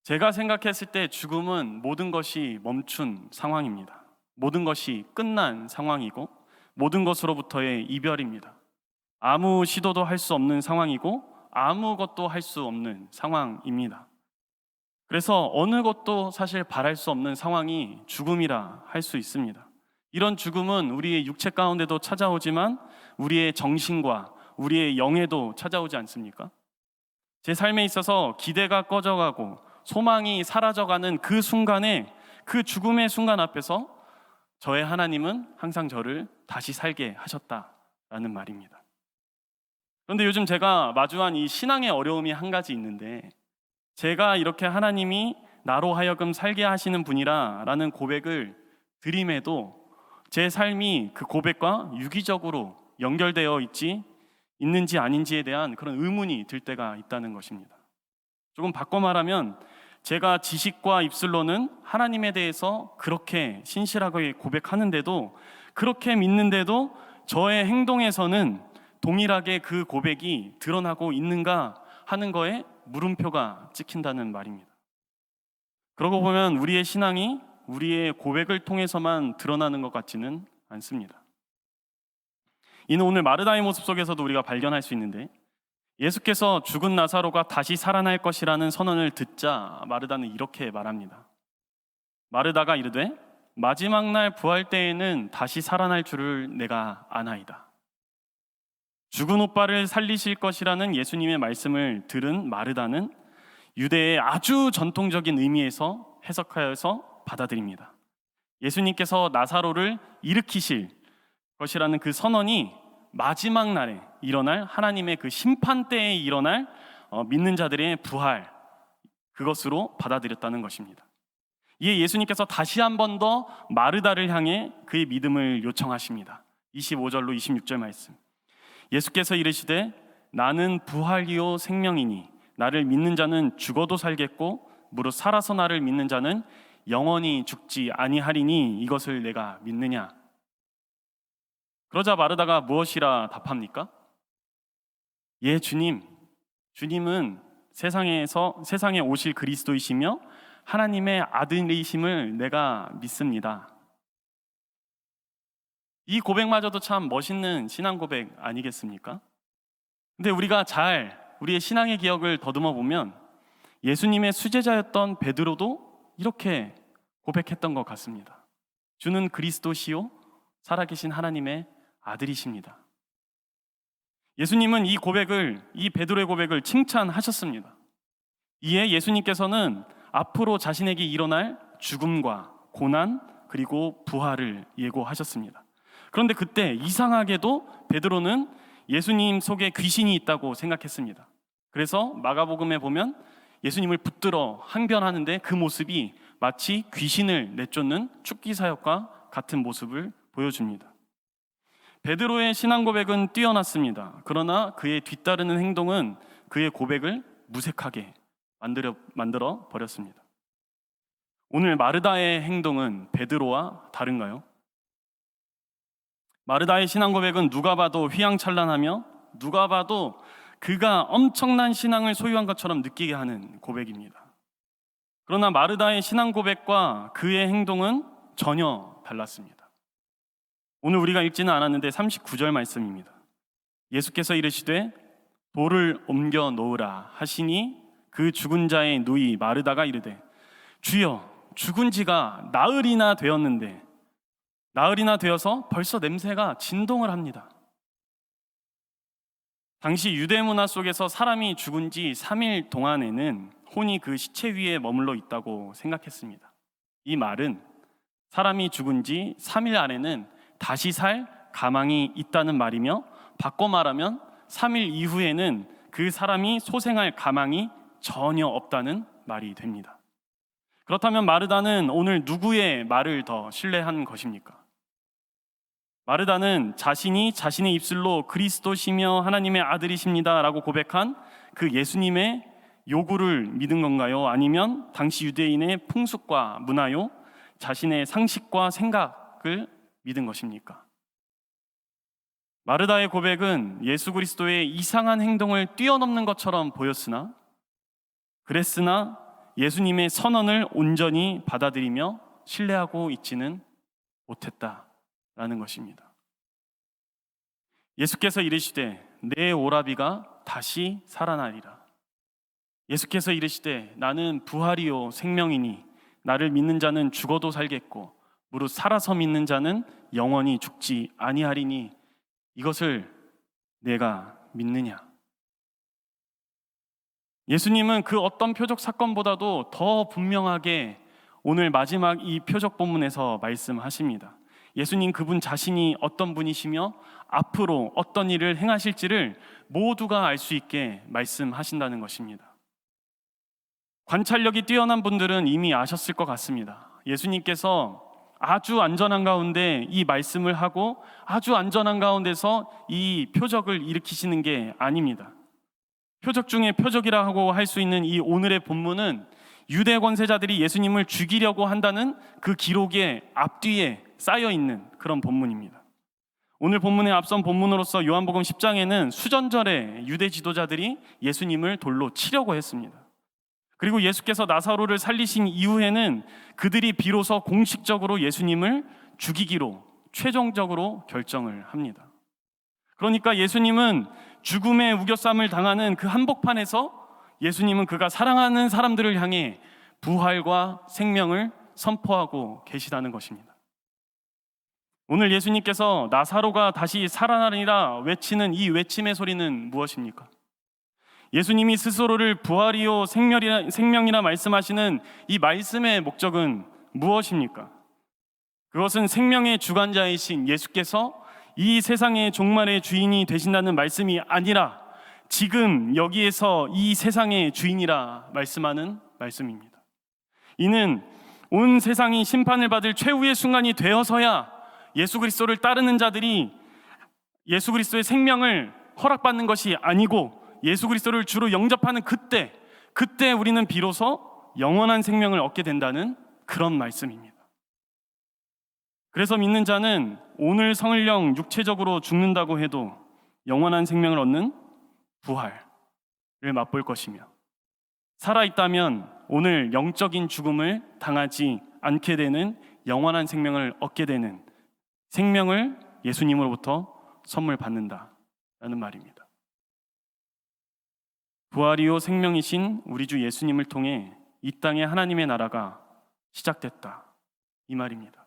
제가 생각했을 때 죽음은 모든 것이 멈춘 상황입니다. 모든 것이 끝난 상황이고 모든 것으로부터의 이별입니다. 아무 시도도 할 수 없는 상황이고 아무것도 할 수 없는 상황입니다. 그래서 어느 것도 사실 바랄 수 없는 상황이 죽음이라 할 수 있습니다. 이런 죽음은 우리의 육체 가운데도 찾아오지만 우리의 정신과 우리의 영에도 찾아오지 않습니까? 제 삶에 있어서 기대가 꺼져가고 소망이 사라져가는 그 순간에, 그 죽음의 순간 앞에서 저의 하나님은 항상 저를 다시 살게 하셨다라는 말입니다. 그런데 요즘 제가 마주한 이 신앙의 어려움이 한 가지 있는데, 제가 이렇게 하나님이 나로 하여금 살게 하시는 분이라는 고백을 드림에도 제 삶이 그 고백과 유기적으로 연결되어 있는지 아닌지에 대한 그런 의문이 들 때가 있다는 것입니다. 조금 바꿔 말하면 제가 지식과 입술로는 하나님에 대해서 그렇게 신실하게 고백하는데도, 그렇게 믿는데도 저의 행동에서는 동일하게 그 고백이 드러나고 있는가 하는 거에 물음표가 찍힌다는 말입니다. 그러고 보면 우리의 신앙이 우리의 고백을 통해서만 드러나는 것 같지는 않습니다. 이는 오늘 마르다의 모습 속에서도 우리가 발견할 수 있는데, 예수께서 죽은 나사로가 다시 살아날 것이라는 선언을 듣자 마르다는 이렇게 말합니다. 마르다가 이르되 마지막 날 부활 때에는 다시 살아날 줄을 내가 아나이다. 죽은 오빠를 살리실 것이라는 예수님의 말씀을 들은 마르다는 유대의 아주 전통적인 의미에서 해석하여서 받아들입니다. 예수님께서 나사로를 일으키실 것이라는 그 선언이 마지막 날에 일어날 하나님의 그 심판 때에 일어날 믿는 자들의 부활, 그것으로 받아들였다는 것입니다. 이에 예수님께서 다시 한 번 더 마르다를 향해 그의 믿음을 요청하십니다. 25절로 26절 말씀. 예수께서 이르시되 나는 부활이요 생명이니 나를 믿는 자는 죽어도 살겠고 무릇 살아서 나를 믿는 자는 영원히 죽지 아니하리니 이것을 내가 믿느냐. 그러자 마르다가 무엇이라 답합니까? 예, 주님은 세상에 오실 그리스도이시며 하나님의 아들이심을 내가 믿습니다. 이 고백마저도 참 멋있는 신앙 고백 아니겠습니까? 근데 우리가 우리의 신앙의 기억을 더듬어 보면 예수님의 수제자였던 베드로도 이렇게 고백했던 것 같습니다. 주는 그리스도시요 살아계신 하나님의 아들이십니다. 예수님은 이 베드로의 고백을 칭찬하셨습니다. 이에 예수님께서는 앞으로 자신에게 일어날 죽음과 고난 그리고 부활을 예고하셨습니다. 그런데 그때 이상하게도 베드로는 예수님 속에 귀신이 있다고 생각했습니다. 그래서 마가복음에 보면 예수님을 붙들어 항변하는데 그 모습이 마치 귀신을 내쫓는 축기 사역과 같은 모습을 보여줍니다. 베드로의 신앙 고백은 뛰어났습니다. 그러나 그의 뒤따르는 행동은 그의 고백을 무색하게 만들어 버렸습니다. 오늘 마르다의 행동은 베드로와 다른가요? 마르다의 신앙 고백은 누가 봐도 휘황찬란하며 누가 봐도 그가 엄청난 신앙을 소유한 것처럼 느끼게 하는 고백입니다. 그러나 마르다의 신앙 고백과 그의 행동은 전혀 달랐습니다. 오늘 우리가 읽지는 않았는데 39절 말씀입니다. 예수께서 이르시되 돌을 옮겨 놓으라 하시니 그 죽은 자의 누이 마르다가 이르되 주여 죽은 지가 나흘이나 되었는데 나흘이나 되어서 벌써 냄새가 진동을 합니다. 당시 유대 문화 속에서 사람이 죽은 지 3일 동안에는 혼이 그 시체 위에 머물러 있다고 생각했습니다. 이 말은 사람이 죽은 지 3일 안에는 다시 살 가망이 있다는 말이며 바꿔 말하면 3일 이후에는 그 사람이 소생할 가망이 전혀 없다는 말이 됩니다. 그렇다면 마르다는 오늘 누구의 말을 더 신뢰한 것입니까? 마르다는 자신이 자신의 입술로 그리스도시며 하나님의 아들이십니다라고 고백한 그 예수님의 요구를 믿은 건가요? 아니면 당시 유대인의 풍습과 문화요, 자신의 상식과 생각을 믿은 것입니까? 마르다의 고백은 예수 그리스도의 이상한 행동을 뛰어넘는 것처럼 보였으나, 그랬으나 예수님의 선언을 온전히 받아들이며 신뢰하고 있지는 못했다라는 것입니다. 예수께서 이르시되 내 오라비가 다시 살아나리라. 예수께서 이르시되 나는 부활이요 생명이니 나를 믿는 자는 죽어도 살겠고 무릇 살아서 믿는 자는 영원히 죽지 아니하리니 이것을 내가 믿느냐? 예수님은 그 어떤 표적 사건보다도 더 분명하게 오늘 마지막 이 표적 본문에서 말씀하십니다. 예수님 그분 자신이 어떤 분이시며 앞으로 어떤 일을 행하실지를 모두가 알 수 있게 말씀하신다는 것입니다. 관찰력이 뛰어난 분들은 이미 아셨을 것 같습니다. 예수님께서 아주 안전한 가운데 이 말씀을 하고 아주 안전한 가운데서 이 표적을 일으키시는 게 아닙니다. 표적 중에 표적이라고 할 수 있는 이 오늘의 본문은 유대 권세자들이 예수님을 죽이려고 한다는 그 기록의 앞뒤에 쌓여 있는 그런 본문입니다. 오늘 본문의 앞선 본문으로서 요한복음 10장에는 수전절에 유대 지도자들이 예수님을 돌로 치려고 했습니다. 그리고 예수께서 나사로를 살리신 이후에는 그들이 비로소 공식적으로 예수님을 죽이기로 최종적으로 결정을 합니다. 그러니까 예수님은 죽음의 우겨쌈을 당하는 그 한복판에서 예수님은 그가 사랑하는 사람들을 향해 부활과 생명을 선포하고 계시다는 것입니다. 오늘 예수님께서 나사로가 다시 살아나리라 외치는 이 외침의 소리는 무엇입니까? 예수님이 스스로를 부활이요 생명이라 말씀하시는 이 말씀의 목적은 무엇입니까? 그것은 생명의 주관자이신 예수께서 이 세상의 종말의 주인이 되신다는 말씀이 아니라 지금 여기에서 이 세상의 주인이라 말씀하는 말씀입니다. 이는 온 세상이 심판을 받을 최후의 순간이 되어서야 예수 그리스도를 따르는 자들이 예수 그리스도의 생명을 허락받는 것이 아니고 예수 그리스도를 주로 영접하는 그때 우리는 비로소 영원한 생명을 얻게 된다는 그런 말씀입니다. 그래서 믿는 자는 오늘 성을령 육체적으로 죽는다고 해도 영원한 생명을 얻는 부활을 맛볼 것이며, 살아있다면 오늘 영적인 죽음을 당하지 않게 되는 영원한 생명을 얻게 되는 생명을 예수님으로부터 선물 받는다라는 말입니다. 부활이요 생명이신 우리 주 예수님을 통해 이 땅에 하나님의 나라가 시작됐다, 이 말입니다.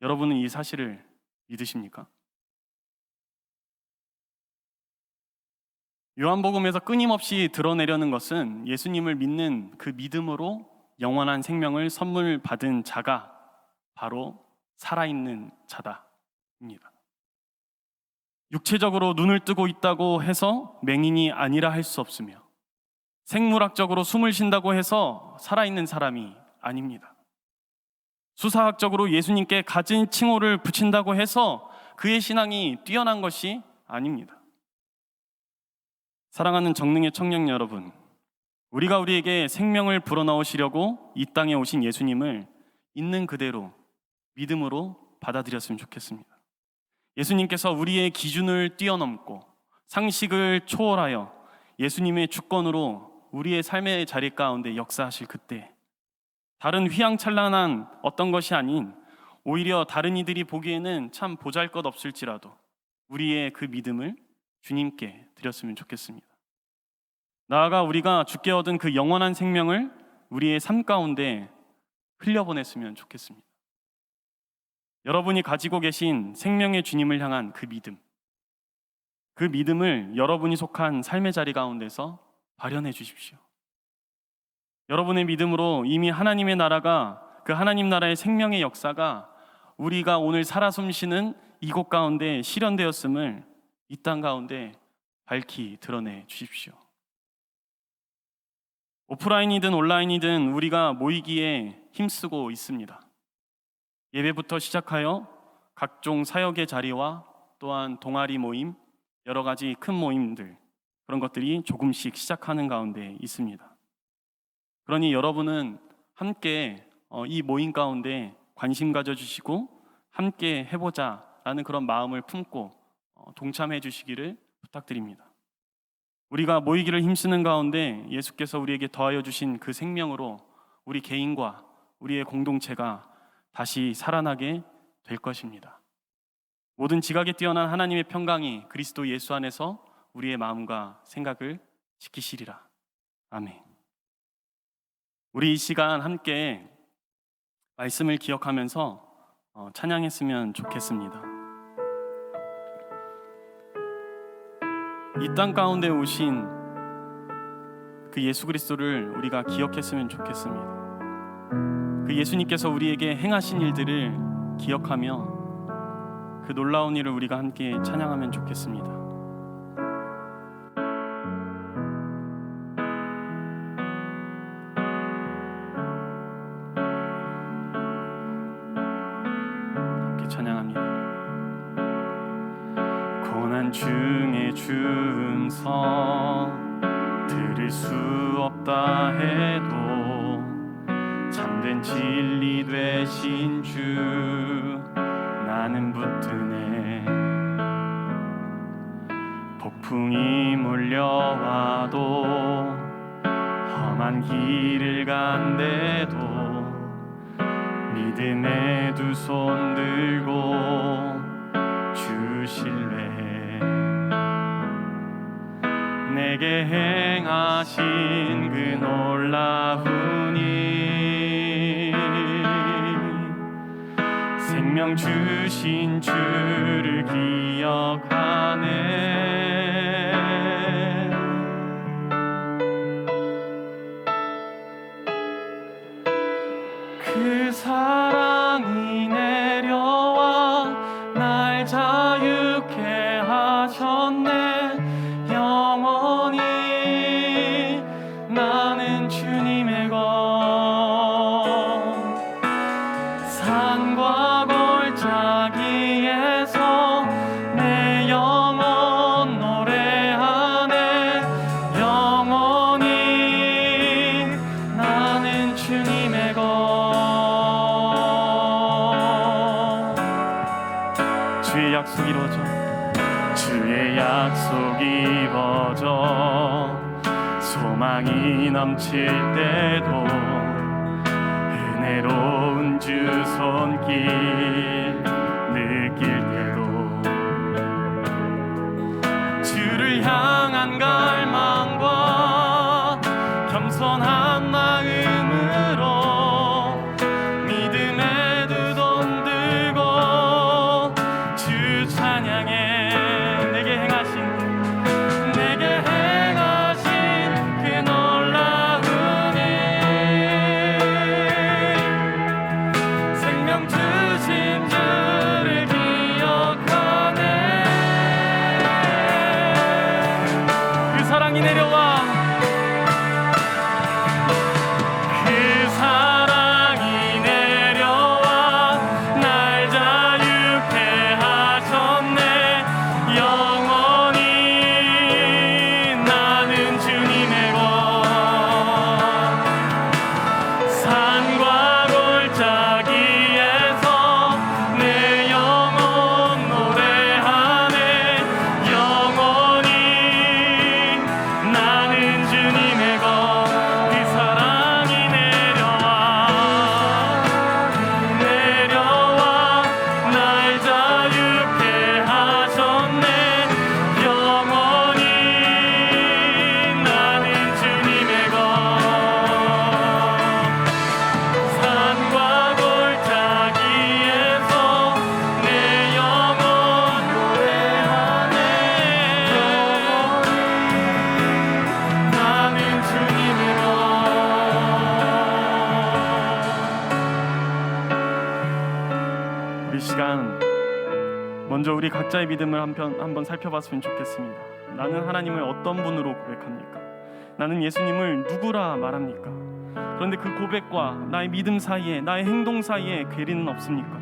여러분은 이 사실을 믿으십니까? 요한복음에서 끊임없이 드러내려는 것은 예수님을 믿는 그 믿음으로 영원한 생명을 선물 받은 자가 바로 살아있는 자다입니다. 육체적으로 눈을 뜨고 있다고 해서 맹인이 아니라 할 수 없으며, 생물학적으로 숨을 쉰다고 해서 살아있는 사람이 아닙니다. 수사학적으로 예수님께 가진 칭호를 붙인다고 해서 그의 신앙이 뛰어난 것이 아닙니다. 사랑하는 정능의 청년 여러분, 우리가 우리에게 생명을 불어넣으시려고 이 땅에 오신 예수님을 있는 그대로 믿음으로 받아들였으면 좋겠습니다. 예수님께서 우리의 기준을 뛰어넘고 상식을 초월하여 예수님의 주권으로 우리의 삶의 자리 가운데 역사하실 그때, 다른 휘황찬란한 어떤 것이 아닌 오히려 다른 이들이 보기에는 참 보잘것없을지라도 우리의 그 믿음을 주님께 드렸으면 좋겠습니다. 나아가 우리가 주께 얻은 그 영원한 생명을 우리의 삶 가운데 흘려보냈으면 좋겠습니다. 여러분이 가지고 계신 생명의 주님을 향한 그 믿음을 여러분이 속한 삶의 자리 가운데서 발현해 주십시오. 여러분의 믿음으로 이미 하나님의 나라가, 그 하나님 나라의 생명의 역사가 우리가 오늘 살아 숨쉬는 이곳 가운데 실현되었음을 이 땅 가운데 밝히 드러내 주십시오. 오프라인이든 온라인이든 우리가 모이기에 힘쓰고 있습니다. 예배부터 시작하여 각종 사역의 자리와 또한 동아리 모임, 여러 가지 큰 모임들, 그런 것들이 조금씩 시작하는 가운데 있습니다. 그러니 여러분은 함께 이 모임 가운데 관심 가져주시고 함께 해보자라는 그런 마음을 품고 동참해 주시기를 부탁드립니다. 우리가 모이기를 힘쓰는 가운데 예수께서 우리에게 더하여 주신 그 생명으로 우리 개인과 우리의 공동체가 다시 살아나게 될 것입니다. 모든 지각에 뛰어난 하나님의 평강이 그리스도 예수 안에서 우리의 마음과 생각을 지키시리라. 아멘. 우리 이 시간 함께 말씀을 기억하면서 찬양했으면 좋겠습니다. 이 땅 가운데 오신 그 예수 그리스도를 우리가 기억했으면 좋겠습니다. 그 예수님께서 우리에게 행하신 일들을 기억하며 그 놀라운 일을 우리가 함께 찬양하면 좋겠습니다. 함께 찬양합니다. 고난 중에 주음성 들을 수 없다 해도 참된 진리 되신 주 나는 붙드네. 폭풍이 몰려와도 험한 길을 간대도 믿음의 두 손 들고 주 신뢰 내게 행하신 그 놀라운 일 생명 주신 주를 기억하네. 그 사랑이 내려와 날 자유케 하셨네. 영원히 나는 주님의 것 산과 골짜기에서 내 영혼 노래하네. 영원히 나는 주님의 것 주의 약속이 이루어져 주의 약속이 이루어져 소망이 넘칠 때도 은혜로운 주 손길 느낄 때도 주를 향한 갈망과 겸손한 마음으로 믿음의 두 손 들고 주 찬양해. 내게 행하신 그 놀라운 일 생명 주신 주를 기억하네. 그 사랑이 내려와 그 사랑이 내려와 날 자유케 하셨네. 영원히 나는 주님의 것 산과 골짜기에서 내 영혼 노래하네. 영원히 나는 주님의 것 그 사랑이 내려와 날 자유케 하셨네. 영원히 나는 주님의 것 산과 골짜기에서 내 영혼 노래하네. 나는 주님의 것 우리 시간 먼저 우리 각자의 믿음을 한번 살펴봤으면 좋겠습니다. 나는 하나님을 어떤 분으로 고백합니까? 나는 예수님을 누구라 말합니까? 그런데 그 고백과 나의 믿음 사이에, 나의 행동 사이에 괴리는 없습니까?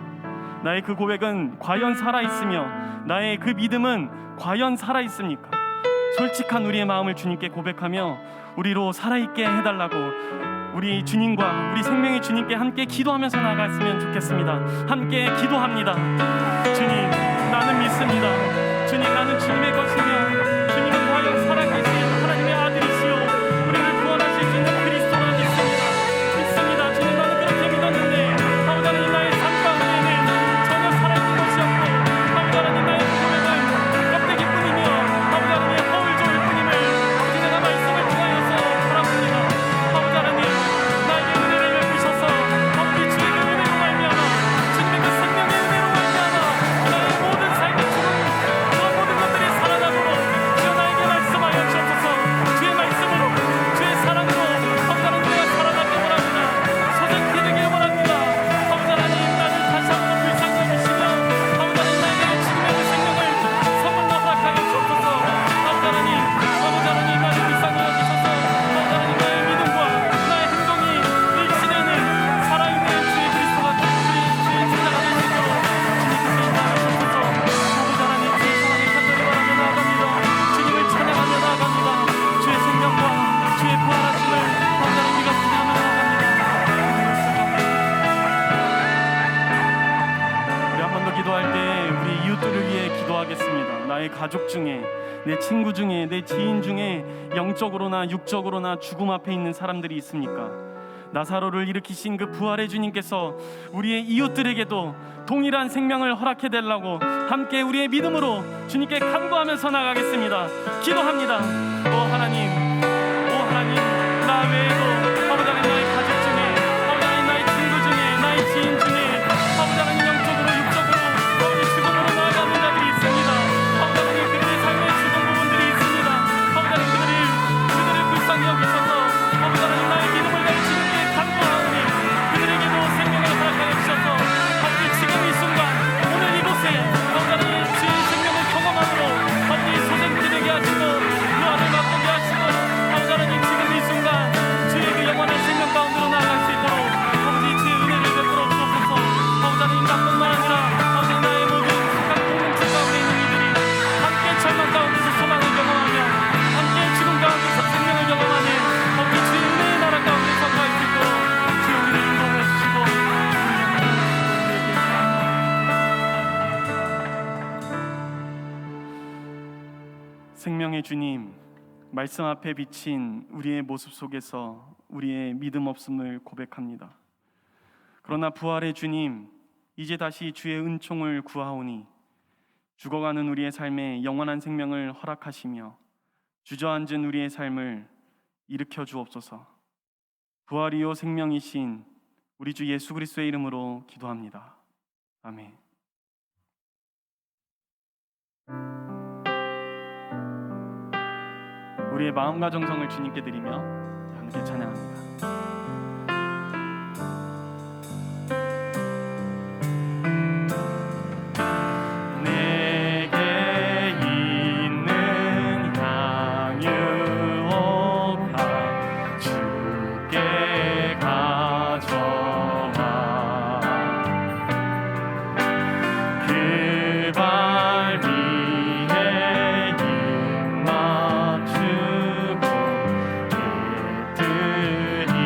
나의 그 고백은 과연 살아있으며 나의 그 믿음은 과연 살아있습니까? 솔직한 우리의 마음을 주님께 고백하며 우리로 살아있게 해달라고 우리 주님과 우리 생명의 주님께 함께 기도하면서 나갔으면 좋겠습니다. 함께 기도합니다. 주님, 나는 믿습니다. 주님, 나는 주님의 것이며 주님은 과연 살아계신 하나님의 아들이시오 우리를 구원하실 수 있는 그리스도라 믿습니다. 주님, 나는 그렇게 믿었는데 아버지 하나님, 나의 삶 가운데에는 전혀 살아있는 것이 없고 아버지 하나님, 나의 고백은 껍데기뿐이며 아버지 하나님, 허울 좋을 뿐임을 아버지 내가 말씀을 통하여서 바라봅니다. 아버지 하나님, 나에게 은혜를 베푸셔서 아버지 주의 그 은혜로 말미암아 주님의 그 생명의 은혜로 말미암아 나의 모든 삶의 죽음 그런 모든 것들이 살아나도록 주여 나에게 말씀하여 주옵소서. 주의 말씀으로 주의 사랑으로 아버지 하나님, 내가 살아나길 원합니다. 소생케 되길 원합니다. 아버지 하나님, 나를 다시 한번 불쌍히 여기시며 아버지 하나님, 나에게 지금의 그 생명을 선물로 허락하여 주옵소서. 아버지 하나님, 나를 불쌍히 여기셔서 아버지 하나님, 나의 믿음과 나의 행동이 일치되는 살아있는 주의 그리스도가 주의 제자가 될 수 있도록 주님께서 인도하셔서 아버지 하나님, 주의 사랑의 간절히 바라며 나아갑니다. 주님을 찬양하며 나아갑니다. 주의 생명과 주의 부활하심을 아버지 하나님, 우리가 기대하며 나아갑니다. 우리 한 번 더 기도할 때 우리 이웃들을 위해 기도하겠습니다. 나의 가족 중에, 내 친구 중에, 내 지인 중에 영적으로나 육적으로나 죽음 앞에 있는 사람들이 있습니까? 나사로를 일으키신 그 부활의 주님께서 우리의 이웃들에게도 동일한 생명을 허락해 달라고 함께 우리의 믿음으로 주님께 간구하면서 나가겠습니다. 기도합니다. 오 하나님, 나 외에도 아버지 하나님, 나의 가족 중에 아버지 하나님, 나의 친구 중에, 나의 지인 중에 아버지 하나님, 영적으로 육적으로 아버지 죽음으로 나아가는 자들이 있습니다. 아버지 하나님, 그들의 삶에 죽은 부분들이 있습니다. 아버지 하나님, 그들을 불쌍히 여기셔서 아버지 하나님, 나의 믿음을 가해 주님께 간구하오니 그들에게도 생명을 허락하여 주셔서 아버지 지금 이 순간 오늘 이곳에 아버지 하나님, 주의 생명을 경험함으로 아버지 소생케 되게 하시고 그 안을 맛보게 하시고 아버지 하나님, 지금 이 순간 주의 그 영원한 생명 가운데로 나아갈 수 있도록 아버지 주의 은혜를 베풀어 주옵소서. 아버지 하나님, 나뿐만 아니라 아버지 나의 모든 각 공동체 가운데 있는 이들이 함께 절망 가운데서 소망을 경험하며 함께 죽음 가운데서 생명을 경험하는 아버지 주의 은혜의 나라 가운데 선포할 수 있도록 주의 우리를 인도해 주시고 생명의 주님, 말씀 앞에 비친 우리의 모습 속에서 우리의 믿음 없음을 고백합니다. 그러나 부활의 주님, 이제 다시 주의 은총을 구하오니 죽어가는 우리의 삶에 영원한 생명을 허락하시며 주저앉은 우리의 삶을 일으켜 주옵소서. 부활이요 생명이신 우리 주 예수 그리스도의 이름으로 기도합니다. 아멘. 우리의 마음과 정성을 주님께 드리며 함께 찬양합니다. 내게 있는 향유옥아 주께 가져와 그 발 위에 입 맞추고 드립니다.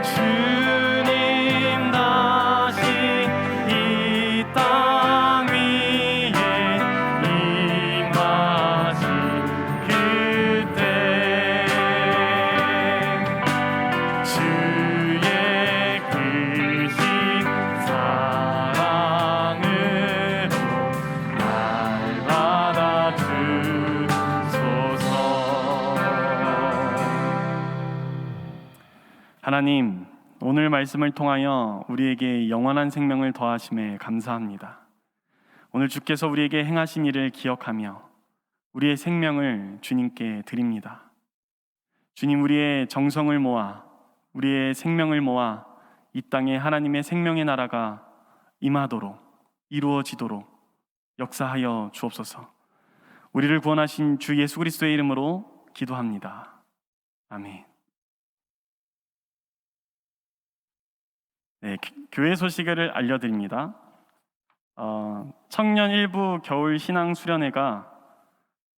주님 다시 이 땅 위에 임하신 그때 주의 크신 사랑으로 날 받아주소서. 하나님, 오늘 말씀을 통하여 우리에게 영원한 생명을 더하심에 감사합니다. 오늘 주께서 우리에게 행하신 일을 기억하며 우리의 생명을 주님께 드립니다. 주님, 우리의 정성을 모아 우리의 생명을 모아 이 땅에 하나님의 생명의 나라가 임하도록 이루어지도록 역사하여 주옵소서. 우리를 구원하신 주 예수 그리스도의 이름으로 기도합니다. 아멘. 네, 교회 소식을 알려드립니다. 청년 일부 겨울 신앙 수련회가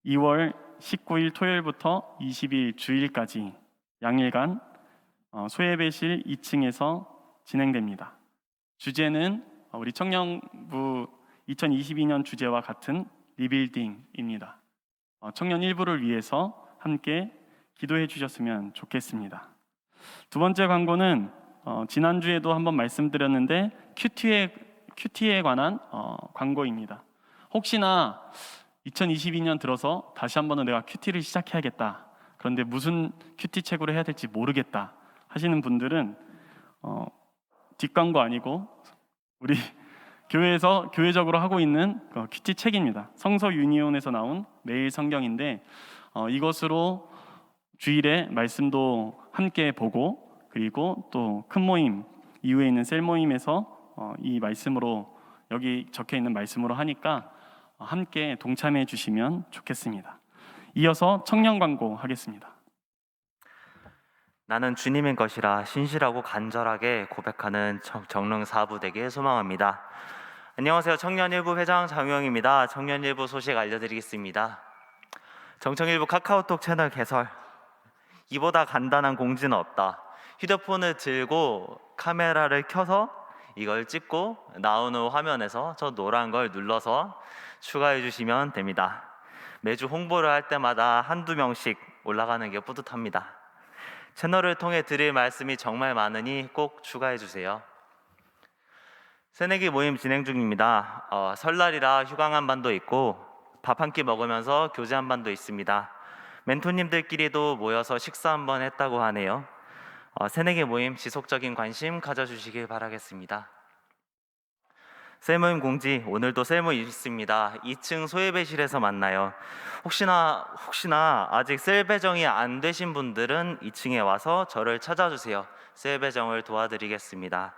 2월 19일 토요일부터 20일 주일까지 양일간 소예배실 2층에서 진행됩니다. 주제는 우리 청년부 2022년 주제와 같은 리빌딩입니다. 청년 일부를 위해서 함께 기도해 주셨으면 좋겠습니다. 두 번째 광고는 지난주에도 한번 말씀드렸는데 큐티에 관한 광고입니다. 혹시나 2022년 들어서 다시 한번 내가 큐티를 시작해야겠다, 그런데 무슨 큐티 책으로 해야 될지 모르겠다 하시는 분들은 뒷광고 아니고 우리 교회에서 교회적으로 하고 있는 큐티 책입니다. 성서 유니온에서 나온 매일 성경인데 이것으로 주일에 말씀도 함께 보고, 그리고 또 큰 모임 이후에 있는 셀 모임에서 이 말씀으로, 여기 적혀 있는 말씀으로 하니까 함께 동참해 주시면 좋겠습니다. 이어서 청년 광고 하겠습니다. 나는 주님인 것이라 신실하고 간절하게 고백하는 정릉 사부되길 소망합니다. 안녕하세요. 청년일부 회장 장우영입니다. 청년일부 소식 알려드리겠습니다. 정청일부 카카오톡 채널 개설, 이보다 간단한 공지는 없다. 휴대폰을 들고 카메라를 켜서 이걸 찍고 나오는 화면에서 저 노란 걸 눌러서 추가해 주시면 됩니다. 매주 홍보를 할 때마다 한두 명씩 올라가는 게 뿌듯합니다. 채널을 통해 드릴 말씀이 정말 많으니 꼭 추가해 주세요. 새내기 모임 진행 중입니다. 설날이라 휴강 한 반도 있고 밥 한 끼 먹으면서 교제 한 반도 있습니다. 멘토님들끼리도 모여서 식사 한 번 했다고 하네요. 새내기 모임 지속적인 관심 가져주시길 바라겠습니다. 셀모임 공지, 오늘도 셀모임 있습니다. 2층 소예배실에서 만나요. 혹시나 아직 셀 배정이 안 되신 분들은 2층에 와서 저를 찾아주세요. 셀 배정을 도와드리겠습니다.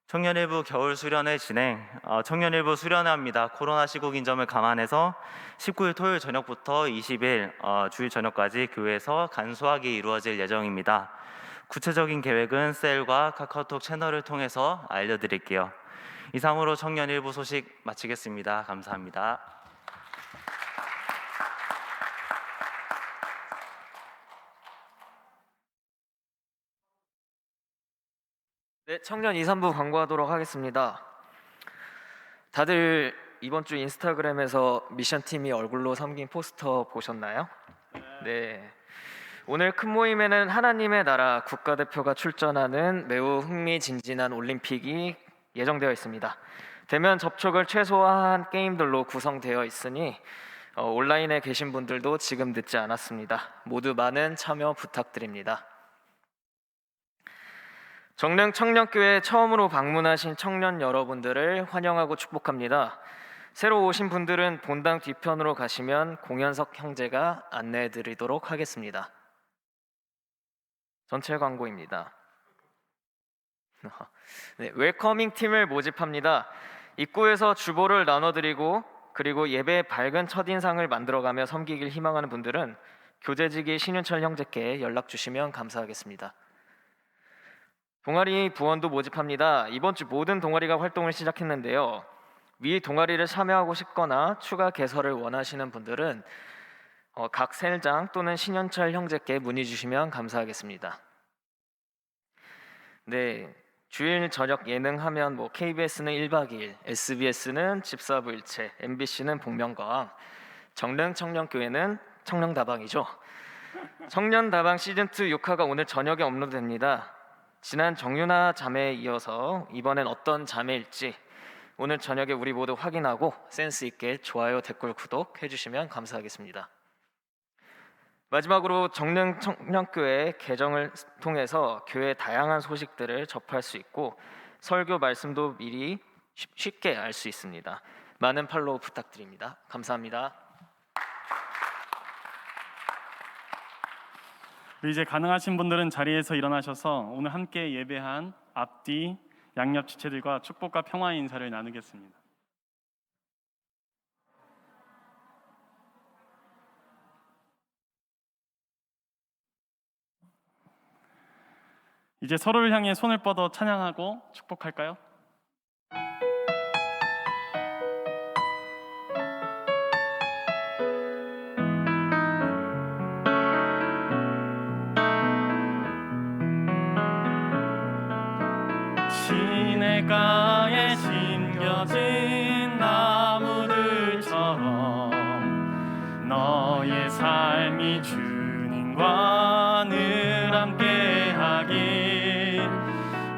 청년일부 겨울 수련회 진행, 청년일부 수련회합니다. 코로나 시국인 점을 감안해서 19일 토요일 저녁부터 20일 주일 저녁까지 교회에서 간소하게 이루어질 예정입니다. 구체적인 계획은 셀과 카카오톡 채널을 통해서 알려드릴게요. 이상으로 청년일부 소식 마치겠습니다. 감사합니다. 네, 청년 2, 3부 광고하도록 하겠습니다. 다들 이번 주 인스타그램에서 미션팀이 얼굴로 삼긴 포스터 보셨나요? 네. 오늘 큰 모임에는 하나님의 나라 국가대표가 출전하는 매우 흥미진진한 올림픽이 예정되어 있습니다. 대면 접촉을 최소화한 게임들로 구성되어 있으니 온라인에 계신 분들도 지금 늦지 않았습니다. 모두 많은 참여 부탁드립니다. 정릉 청년교회 처음으로 방문하신 청년 여러분들을 환영하고 축복합니다. 새로 오신 분들은 본당 뒤편으로 가시면 공연석 형제가 안내해 드리도록 하겠습니다. 전체 광고입니다. 네, 웰커밍 팀을 모집합니다. 입구에서 주보를 나눠드리고 그리고 예배의 밝은 첫인상을 만들어가며 섬기길 희망하는 분들은 교제지기 신윤철 형제께 연락 주시면 감사하겠습니다. 동아리 부원도 모집합니다. 이번 주 모든 동아리가 활동을 시작했는데요. 위 동아리를 참여하고 싶거나 추가 개설을 원하시는 분들은 각 셀장 또는 신현철 형제께 문의 주시면 감사하겠습니다. 네, 주일 저녁 예능하면 KBS는 1박 2일, SBS는 집사부일체, MBC는 복면가왕, 정릉 청년교회는 청년다방이죠. 청년다방 시즌2 6화가 오늘 저녁에 업로드됩니다. 지난 정윤아 자매에 이어서 이번엔 어떤 자매일지 오늘 저녁에 우리 모두 확인하고 센스 있게 좋아요, 댓글, 구독 해주시면 감사하겠습니다. 마지막으로 정릉 청년교회 계정을 통해서 교회 다양한 소식들을 접할 수 있고 설교 말씀도 미리 쉽게 알 수 있습니다. 많은 팔로우 부탁드립니다. 감사합니다. 이제 가능하신 분들은 자리에서 일어나셔서 오늘 함께 예배한 앞뒤 양옆 지체들과 축복과 평화의 인사를 나누겠습니다. 이제 서로를 향해 손을 뻗어 찬양하고 축복할까요? 시냇가에 심겨진 나무들처럼 너의 삶이 주님과 늘 함께하길,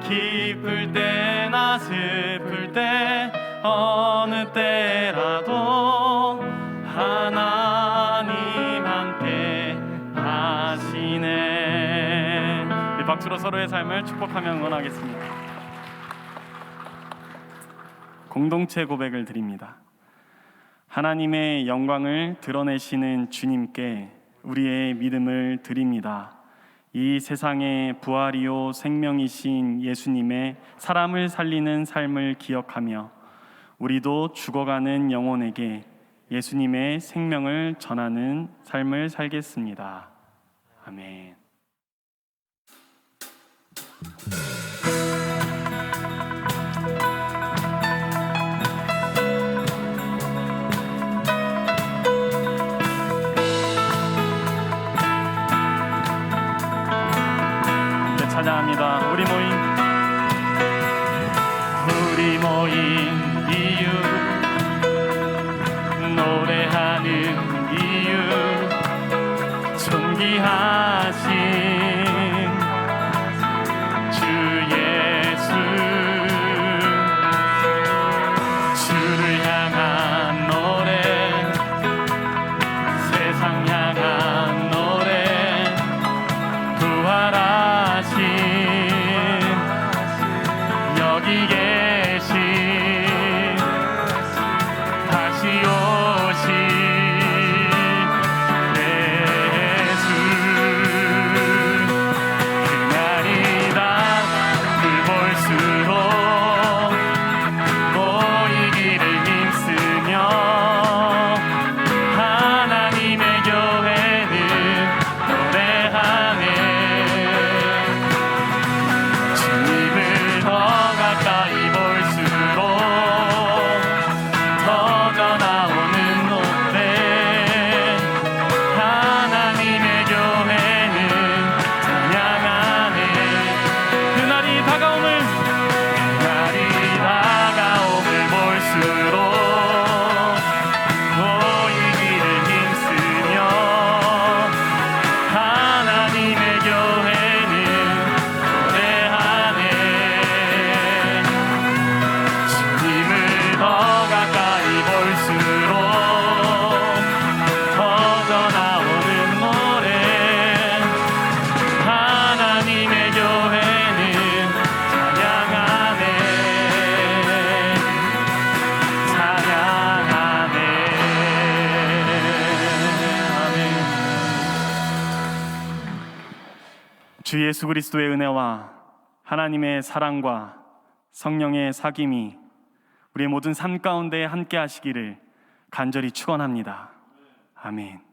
기쁠 때나 슬플 때 어느 때라도 하나님 함께 하시네. 네, 박수로 서로의 삶을 축복하며 응원하겠습니다. 공동체 고백을 드립니다. 하나님의 영광을 드러내시는 주님께 우리의 믿음을 드립니다. 이 세상의 부활이요 생명이신 예수님의 사람을 살리는 삶을 기억하며 우리도 죽어가는 영혼에게 예수님의 생명을 전하는 삶을 살겠습니다. 아멘. 찬양합니다. 우리 모인 이유, 노래하는 이유, 존귀하신 주 예수, 주를 향한 노래, 세상 향한 노래, 부활하신 여기 계신 다시 오신 예수, 그날이다 그 볼수록 모이기를 힘쓰며 하나님의 교회는 노래하네. 주님을 더 가까이 볼수록 터져나오는 노래, 하나님의 교회는 찬양하네. 그날이 다가옴을 볼수록 모이기를 힘쓰며 하나님의 교회는 노래하네. 주님을 더 가까이 볼수록 터져나오는 노래, 하나님의 교회는 찬양하네. 찬양하네. 아멘. 주 예수 그리스도의 은혜와 하나님의 사랑과 성령의 사귐이 우리의 모든 삶 가운데 함께 하시기를 간절히 축원합니다. 아멘.